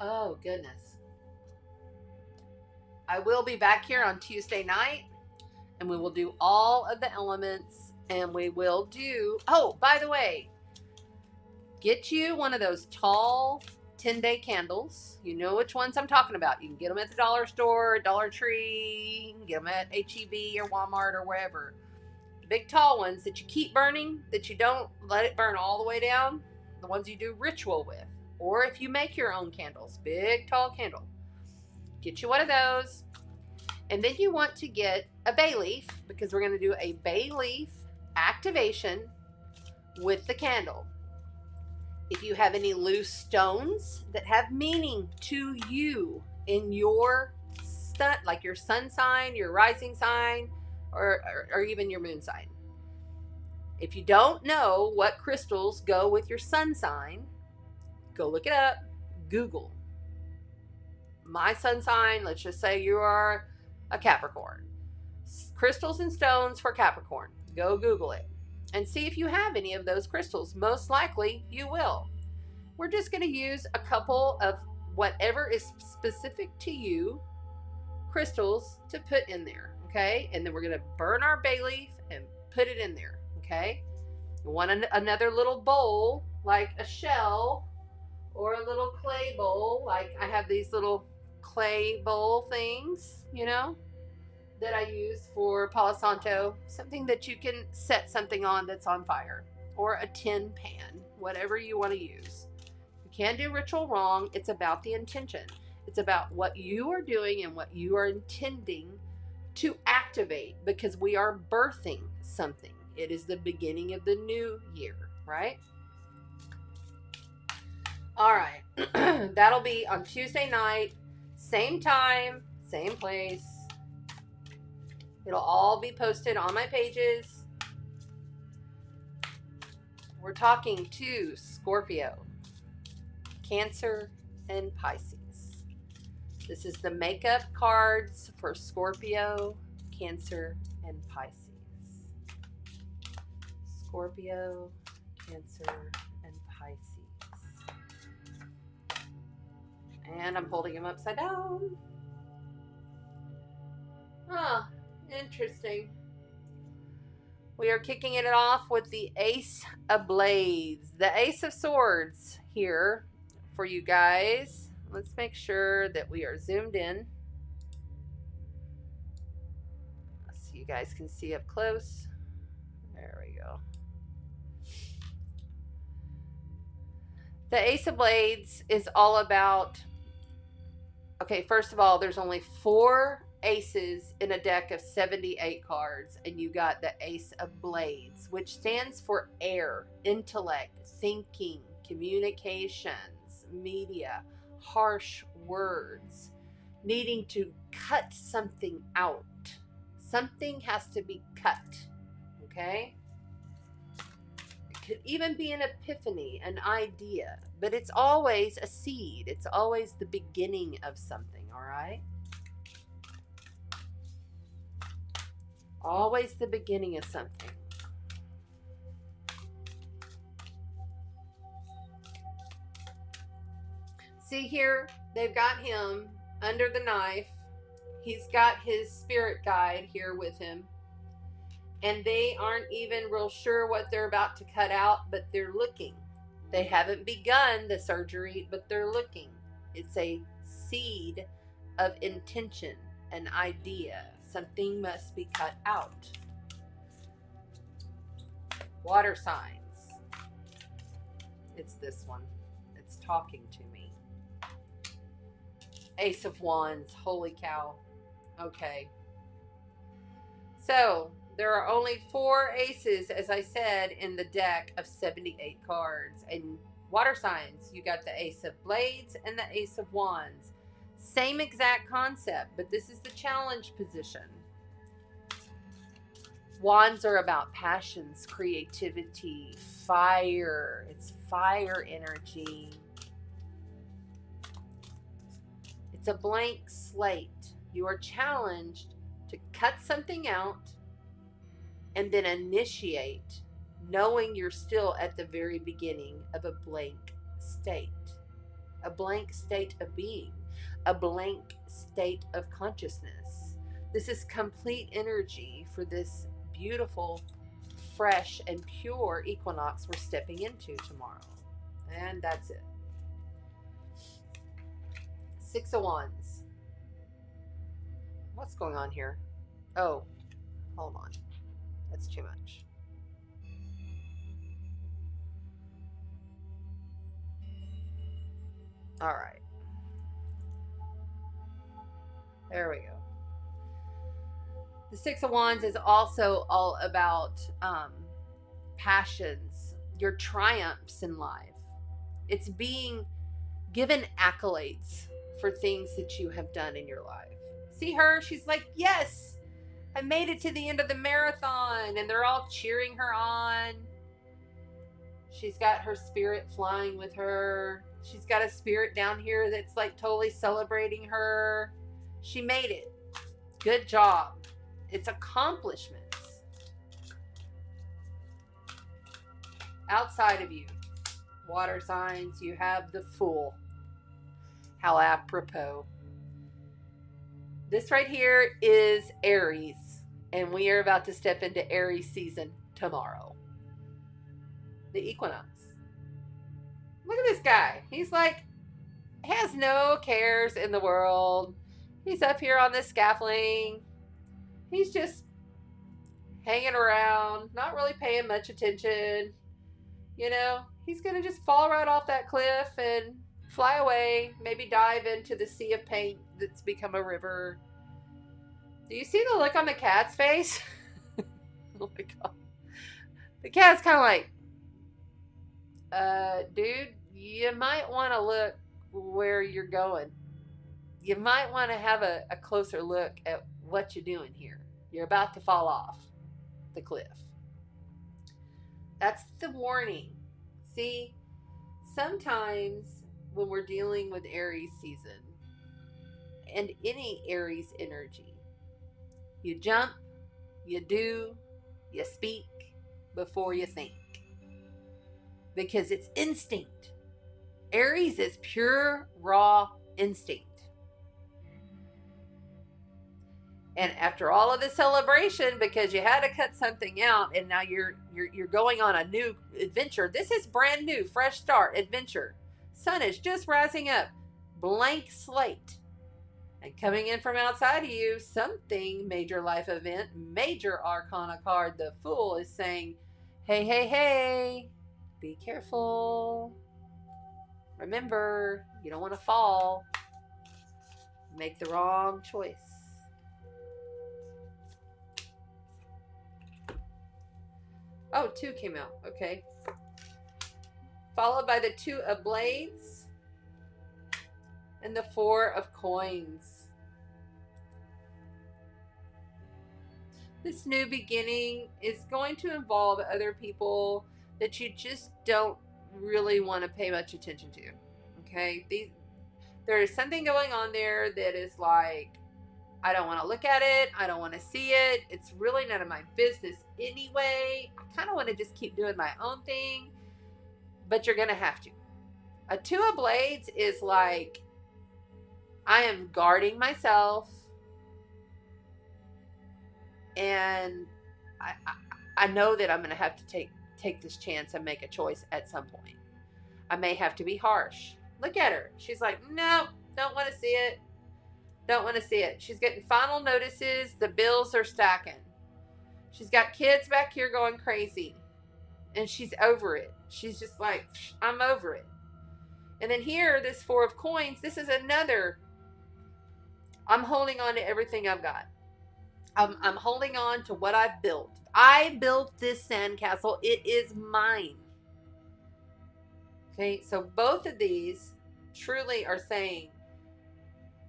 Oh, goodness. I will be back here on Tuesday night, and we will do all of the elements, and we will do... Oh, by the way, get you one of those tall 10-day candles. You know which ones I'm talking about. You can get them at the dollar store, Dollar Tree, you can get them at H-E-B or Walmart or wherever. The big tall ones that you keep burning, that you don't let it burn all the way down, the ones you do ritual with. Or if you make your own candles, big tall candle, get you one of those. And then you want to get a bay leaf, because we're going to do a bay leaf activation with the candle. If you have any loose stones that have meaning to you in your like your sun sign, your rising sign, or even your moon sign. If you don't know what crystals go with your sun sign, go look it up. Google. My sun sign, let's just say you are a Capricorn. Crystals and stones for Capricorn. Go Google it and see if you have any of those crystals. Most likely you will. We're just going to use a couple of whatever is specific to you crystals to put in there, okay? And then we're going to burn our bay leaf and put it in there, okay? You want another little bowl, like a shell, or a little clay bowl. Like I have these little clay bowl things, that I use for Palo Santo. Something that you can set something on that's on fire. Or a tin pan, whatever you want to use. You can't do ritual wrong. It's about the intention. It's about what you are doing and what you are intending to activate, because we are birthing something. It is the beginning of the new year, right? All right. That'll be on Tuesday night, same time, same place. It'll all be posted on my pages. We're talking to Scorpio, Cancer, and Pisces. This is the makeup cards for Scorpio, Cancer, and Pisces. Scorpio, Cancer, and Pisces. And I'm holding them upside down. Ah, interesting. We are kicking it off with the Ace of Blades. The Ace of Swords here for you guys. Let's make sure that we are zoomed in, so you guys can see up close. There we go. The Ace of Blades is all about, okay, first of all, there's only 4 aces in a deck of 78 cards, and you got the Ace of Blades, which stands for air, intellect, thinking, communications, media, harsh words, needing to cut something out. Something has to be cut, okay? It could even be an epiphany, an idea, but it's always a seed. It's always the beginning of something, all right? Always the beginning of something. See here, they've got him under the knife. He's got his spirit guide here with him. And they aren't even real sure what they're about to cut out, but they're looking. They haven't begun the surgery, but they're looking. It's a seed of intention, an idea. Something must be cut out. Water signs. It's this one. It's talking to me. Ace of Wands. Holy cow. Okay. So, there are only 4 aces, as I said, in the deck of 78 cards. And water signs, you got the Ace of Blades and the Ace of Wands. Same exact concept, but this is the challenge position. Wands are about passions, creativity, fire. It's fire energy. It's a blank slate. You are challenged to cut something out and then initiate, knowing you're still at the very beginning of a blank state of being, a blank state of consciousness. This is complete energy for this beautiful, fresh, and pure equinox we're stepping into tomorrow. And that's it. 6 of Wands. What's going on here? Oh, hold on. That's too much. All right. There we go. The 6 of Wands is also all about passions, your triumphs in life. It's being given accolades for things that you have done in your life. See her? She's like, yes, I made it to the end of the marathon, and they're all cheering her on. She's got her spirit flying with her. She's got a spirit down here that's like totally celebrating her. She made it. Good job. It's accomplishments. Outside of you, water signs, you have the Fool. How apropos. This right here is Aries, and we are about to step into Aries season tomorrow. The equinox. Look at this guy. He's like, has no cares in the world. He's up here on this scaffolding. He's just hanging around, not really paying much attention. You know, he's going to just fall right off that cliff and fly away, maybe dive into the sea of paint that's become a river. Do you see the look on the cat's face? Oh my god. The cat's kind of like, dude, you might want to look where you're going. You might want to have a closer look at what you're doing here. You're about to fall off the cliff. That's the warning. See, sometimes when we're dealing with Aries season and any Aries energy, you jump, you do, you speak before you think. Because it's instinct. Aries is pure, raw instinct. And after all of the celebration, because you had to cut something out, and now you're going on a new adventure. This is brand new, fresh start adventure. Sun is just rising up, blank slate, and coming in from outside of you, something major life event, major arcana card. The Fool is saying, "Hey, hey, hey, be careful. Remember, you don't want to fall. Make the wrong choice." Oh, 2 came out. Okay. Followed by the 2 of Blades and the 4 of Coins. This new beginning is going to involve other people that you just don't really want to pay much attention to. Okay? There is something going on there that is like, I don't want to look at it. I don't want to see it. It's really none of my business anyway. I kind of want to just keep doing my own thing. But you're going to have to. A 2 of Blades is like, I am guarding myself. And I know that I'm going to have to take this chance and make a choice at some point. I may have to be harsh. Look at her. She's like, no, don't want to see it. Don't want to see it. She's getting final notices. The bills are stacking. She's got kids back here going crazy. And she's over it. She's just like, I'm over it. And then here, this 4 of Coins, this is another. I'm holding on to everything I've got. I'm holding on to what I've built. I built this sandcastle. It is mine. Okay, so both of these truly are saying,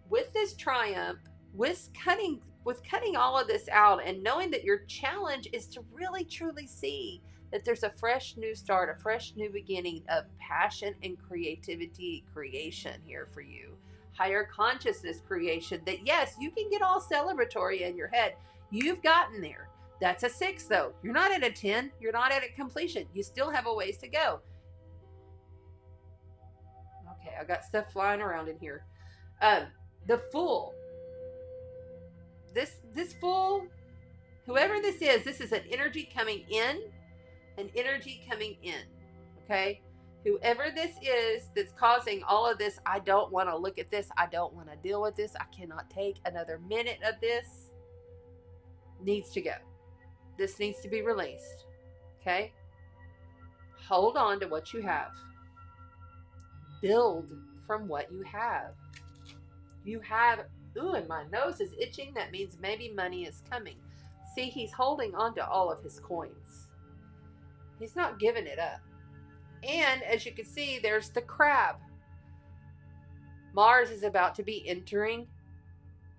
with this triumph, with cutting all of this out and knowing that your challenge is to really truly see that there's a fresh new start, a fresh new beginning of passion and creativity creation here for you. Higher consciousness creation that, yes, you can get all celebratory in your head. You've gotten there. That's a 6 though. You're not at a 10. You're not at a completion. You still have a ways to go. Okay, I got stuff flying around in here. The Fool. This Fool, whoever this is an energy coming in, an energy coming in, okay? Whoever this is that's causing all of this, I don't want to look at this, I don't want to deal with this, I cannot take another minute of this, needs to go. This needs to be released, okay? Hold on to what you have. Build from what you have. You have, ooh, and my nose is itching. That means maybe money is coming. See, he's holding on to all of his coins. He's not giving it up. And as you can see, there's the crab. Mars is about to be entering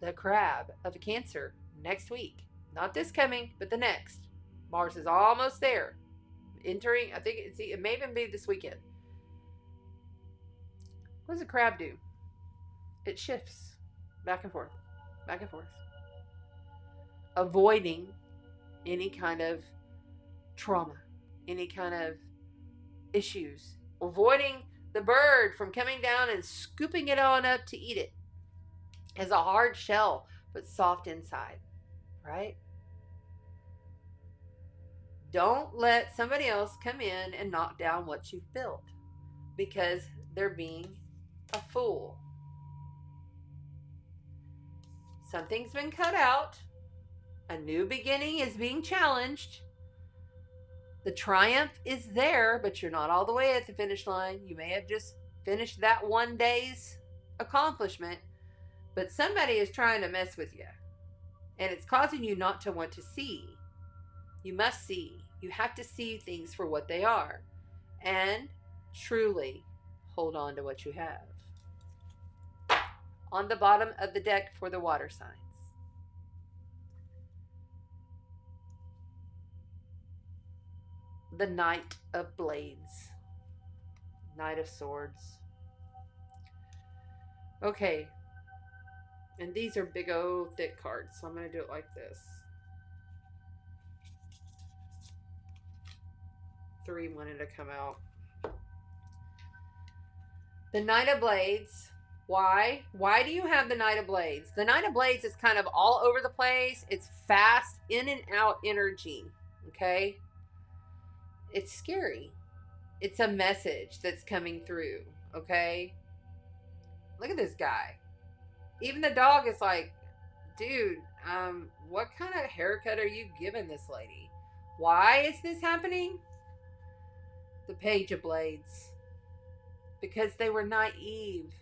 the crab of Cancer next week. Not this coming, but the next. Mars is almost there. Entering, I think it may even be this weekend. What does a crab do? It shifts back and forth, back and forth. Avoiding any kind of trauma, any kind of issues. Avoiding the bird from coming down and scooping it on up to eat it. Has a hard shell, but soft inside, right? Don't let somebody else come in and knock down what you've built because they're being a fool. Something's been cut out. A new beginning is being challenged. The triumph is there, but you're not all the way at the finish line. You may have just finished that one day's accomplishment, but somebody is trying to mess with you. And it's causing you not to want to see. You must see. You have to see things for what they are. And truly hold on to what you have. On the bottom of the deck for the water signs. The Knight of Blades. Knight of Swords. Okay. And these are big old thick cards, so I'm going to do it like this. 3 wanted to come out. The Knight of Blades. Why? Why do you have the Knight of Blades? The Knight of Blades is kind of all over the place. It's fast, in and out energy. Okay? It's scary. It's a message that's coming through. Okay? Look at this guy. Even the dog is like, dude, what kind of haircut are you giving this lady? Why is this happening? The Page of Blades. Because they were naive.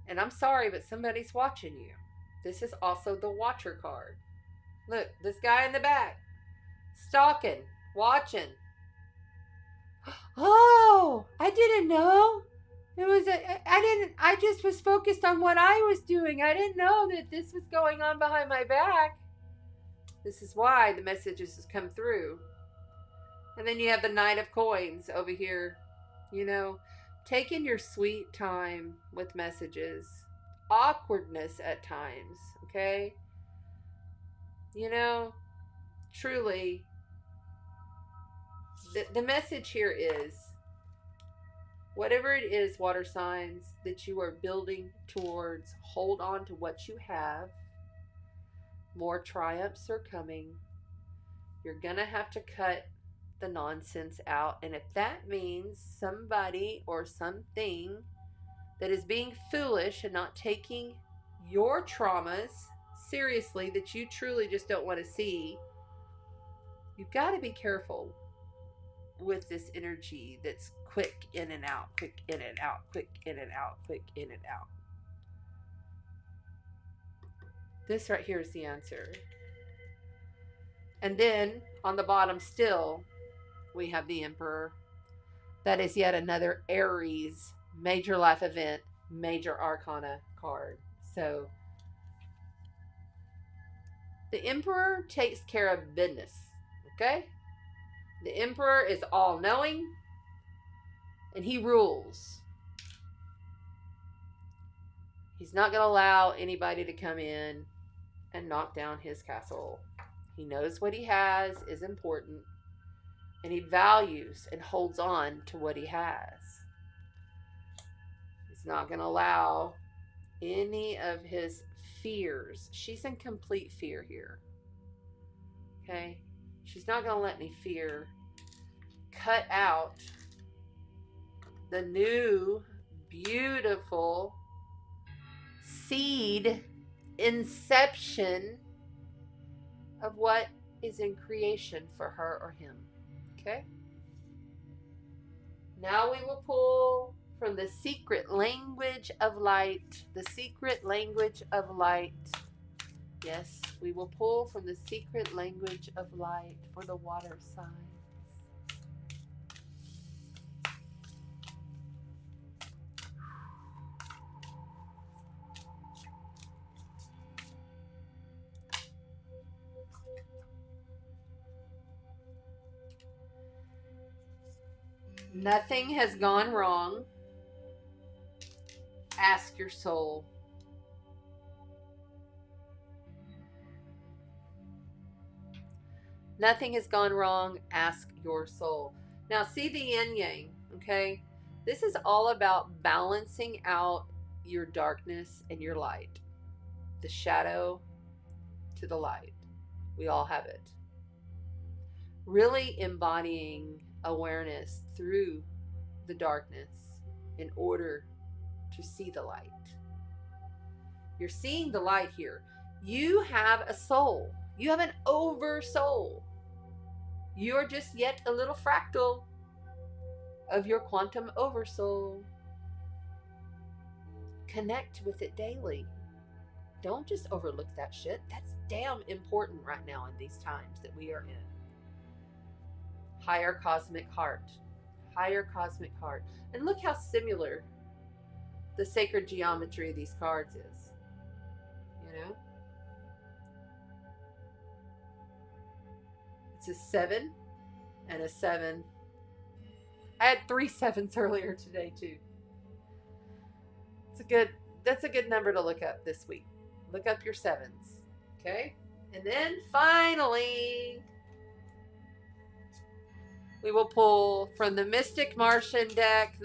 And I'm sorry, but somebody's watching you. This is also the Watcher card. Look, this guy in the back. Stalking. Watching. Oh, I didn't know. I just was focused on what I was doing. I didn't know that this was going on behind my back. This is why the messages has come through. And then you have the Knight of Coins over here. You know, taking your sweet time with messages. Awkwardness at times, okay? You know, truly, the message here is, whatever it is, water signs, that you are building towards, hold on to what you have. More triumphs are coming. You're going to have to cut the nonsense out. And if that means somebody or something that is being foolish and not taking your traumas seriously, that you truly just don't want to see, you've got to be careful with this energy that's quick in and out, quick in and out, quick in and out, quick in and out. This right here is the answer. And then on the bottom still, we have the Emperor. That is yet another Aries major life event, major arcana card. So the Emperor takes care of business. Okay? The Emperor is all-knowing, and he rules. He's not going to allow anybody to come in and knock down his castle. He knows what he has is important, and he values and holds on to what he has. He's not going to allow any of his fears. She's in complete fear here. Okay? She's not going to let any fear cut out the new, beautiful seed inception of what is in creation for her or him. Okay? Now we will pull from the secret language of light. The secret language of light. Yes, we will pull from the secret language of light for the water signs. Nothing has gone wrong. Ask your soul. Nothing has gone wrong. Ask your soul. Now, see the yin yang, okay? This is all about balancing out your darkness and your light. The shadow to the light. We all have it. Really embodying awareness through the darkness in order to see the light. You're seeing the light here. You have a soul. You have an over soul. You're just yet a little fractal of your quantum oversoul. Connect with it daily. Don't just overlook that shit. That's damn important right now in these times that we are in. Higher cosmic heart. Higher cosmic heart. And look how similar the sacred geometry of these cards is. You know? It's a 7 and a 7. I had 3 sevens earlier today too. That's a good number to look up this week. Look up your 7s. Okay? And then finally, we will pull from the Mystic Martian deck,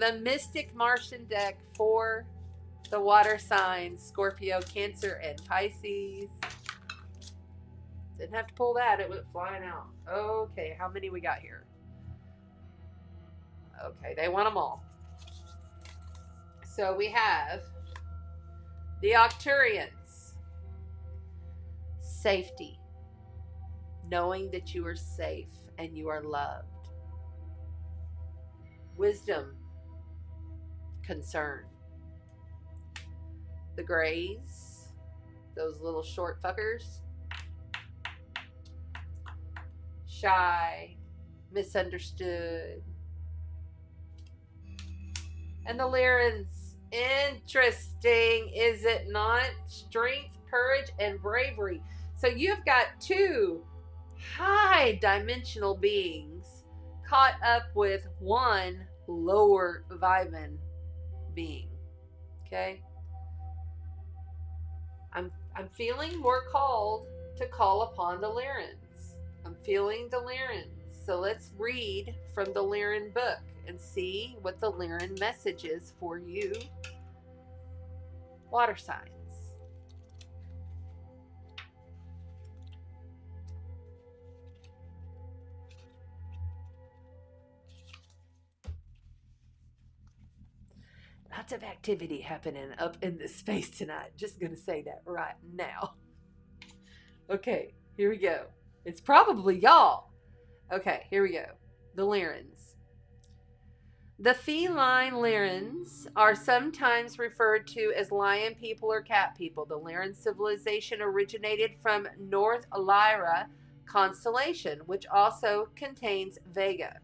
for the water signs, Scorpio, Cancer, and Pisces. Didn't have to pull that. It went flying out. Okay, how many we got here? Okay, they want them all. So we have the Octurians. Safety. Knowing that you are safe and you are loved. Wisdom. Concern. The Grays. Those little short fuckers. Shy. Misunderstood. And the Lyrans, interesting, is it not? Strength, courage, and bravery. So you've got 2 high dimensional beings caught up with 1 lower vibing being. Okay? I'm feeling more called to call upon the Lyrans. I'm feeling the Lyrans. So let's read from the Lyran book and see what the Lyran message is for you, water signs. Lots of activity happening up in this space tonight. Just going to say that right now. Okay, here we go. It's probably y'all. Okay, here we go. The Lyrans. The feline Lyrans are sometimes referred to as lion people or cat people. The Lyran civilization originated from North Lyra constellation, which also contains Vega.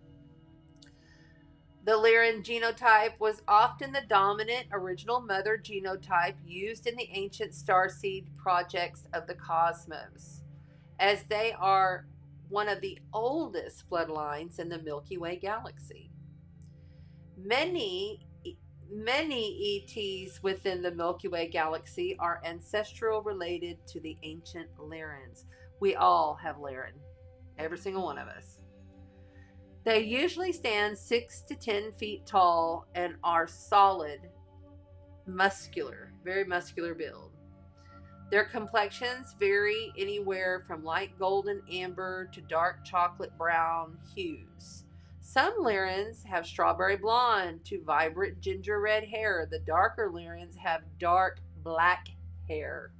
The Lyran genotype was often the dominant original mother genotype used in the ancient starseed projects of the cosmos, as they are one of the oldest bloodlines in the Milky Way galaxy. Many ETs within the Milky Way galaxy are ancestral related to the ancient Lyrans. We all have Lyran, every single one of us. They usually stand 6 to 10 feet tall and are solid, muscular, very muscular build. Their complexions vary anywhere from light golden amber to dark chocolate brown hues. Some Lyrans have strawberry blonde to vibrant ginger red hair. The darker Lyrans have dark black hair.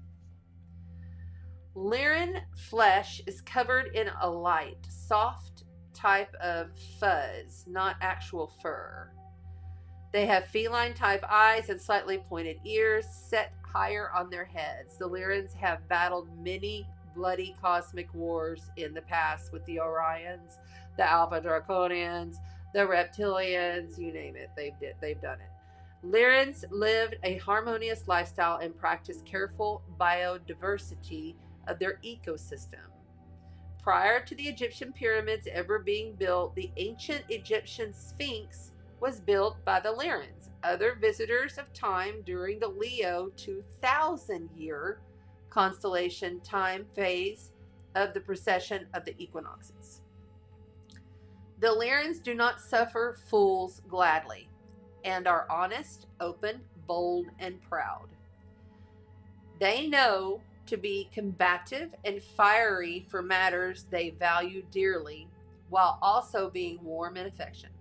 Lyran flesh is covered in a light, soft type of fuzz, not actual fur. They have feline type eyes and slightly pointed ears set higher on their heads. The Lyrans have battled many bloody cosmic wars in the past with the Orions, the Alpha Draconians, the Reptilians, you name it, they've done it. Lyrans lived a harmonious lifestyle and practiced careful biodiversity of their ecosystem. Prior to the Egyptian pyramids ever being built, the ancient Egyptian Sphinx was built by the Lyrans. Other visitors of time during the Leo 2000 year constellation time phase of the precession of the equinoxes. The Lyrans do not suffer fools gladly and are honest, open, bold, and proud. They know to be combative and fiery for matters they value dearly, while also being warm and affectionate.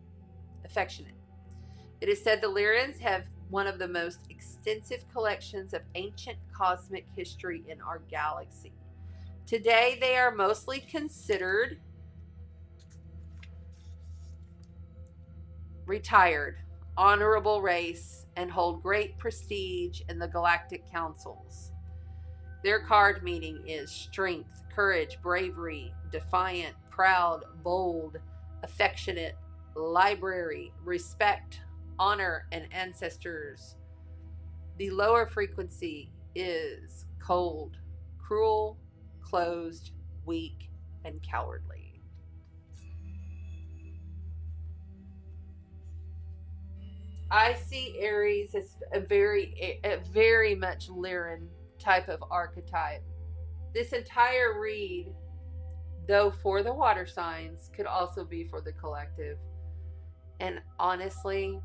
It is said the Lyrans have one of the most extensive collections of ancient cosmic history in our galaxy. Today, they are mostly considered retired, honorable race, and hold great prestige in the galactic councils. Their card meaning is strength, courage, bravery, defiant, proud, bold, affectionate, library, respect, honor, and ancestors. The lower frequency is cold, cruel, closed, weak, and cowardly. I see Aries as a very much Lyran type of archetype. This entire read, though for the water signs, could also be for the collective. And honestly,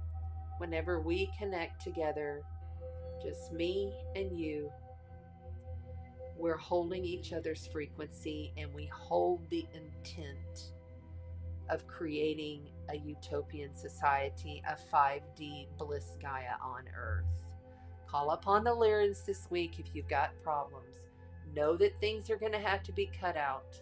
whenever we connect together, just me and you, we're holding each other's frequency and we hold the intent of creating a utopian society, a 5D bliss Gaia on Earth. Call upon the Lyrans this week if you've got problems. Know that things are going to have to be cut out.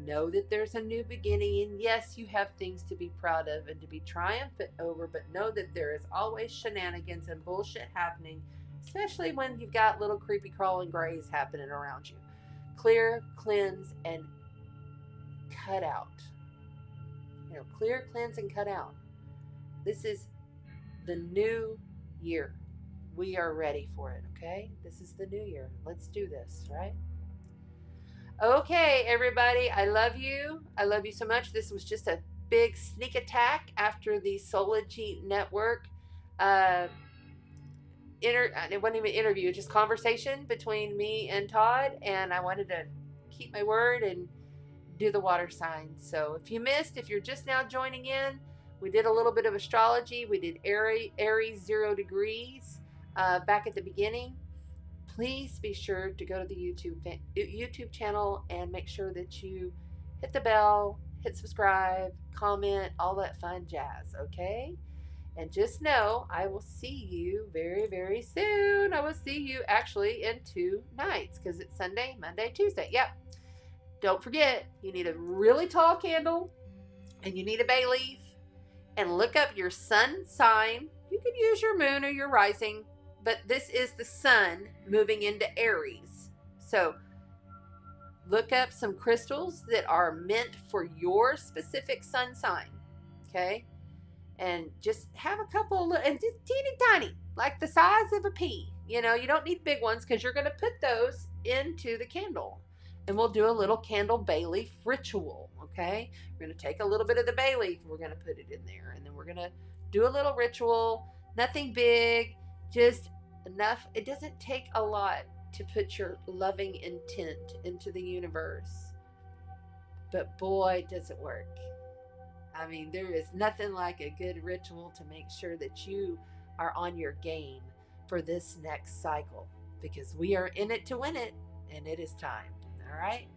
Know that there's a new beginning, and yes, you have things to be proud of and to be triumphant over, but know that there is always shenanigans and bullshit happening, especially when you've got little creepy crawling grays happening around you. Clear, cleanse, and cut out. Clear, cleanse, and cut out. This is the new year. We are ready for it, okay? This is the new year. Let's do this, right? Okay, everybody, I love you. I love you so much. This was just a big sneak attack after the Sology Network. It wasn't even an interview, just conversation between me and Todd, and I wanted to keep my word and do the water signs. So if you're just now joining in, we did a little bit of astrology. We did Aries 0 degrees back at the beginning. Please be sure to go to the YouTube channel and make sure that you hit the bell, hit subscribe, comment, all that fun jazz, okay? And just know I will see you very, very soon. I will see you actually in 2 nights because it's Sunday, Monday, Tuesday. Yep. Don't forget, you need a really tall candle and you need a bay leaf, and look up your sun sign. You could use your moon or your rising, but this is the sun moving into Aries. So look up some crystals that are meant for your specific sun sign, okay? And just have a couple, and just teeny tiny, like the size of a pea. You don't need big ones because you're going to put those into the candle. And we'll do a little candle bay leaf ritual, okay? We're going to take a little bit of the bay leaf, we're going to put it in there, and then we're going to do a little ritual. Nothing big, just enough. It doesn't take a lot to put your loving intent into the universe. But boy, does it work. I mean, there is nothing like a good ritual to make sure that you are on your game for this next cycle, because we are in it to win it, and it is time. All right?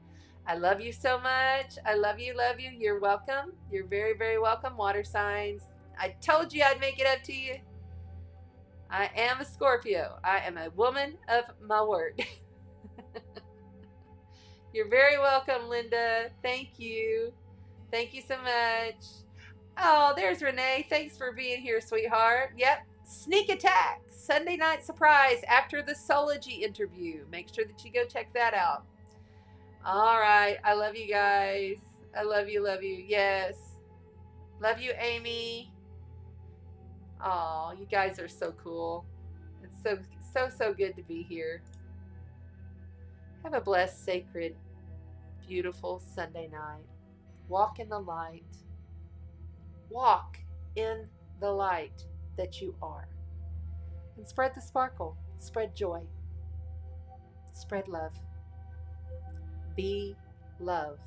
I love you so much. I love you, love you. You're welcome. You're very, very welcome, water signs. I told you I'd make it up to you. I am a Scorpio. I am a woman of my word. You're very welcome, Linda. Thank you. Thank you so much. Oh, there's Renee. Thanks for being here, sweetheart. Yep. Sneak attack. Sunday night surprise after the Sology interview. Make sure that you go check that out. All right. I love you guys. I love you. Love you. Yes. Love you, Amy. Oh, you guys are so cool. It's so good to be here. Have a blessed, sacred, beautiful Sunday night. Walk in the light. Walk in the light that you are. And spread the sparkle. Spread joy. Spread love. Be love.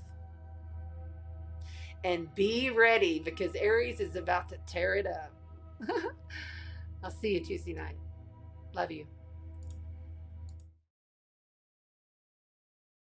And be ready, because Aries is about to tear it up. I'll see you Tuesday night. Love you.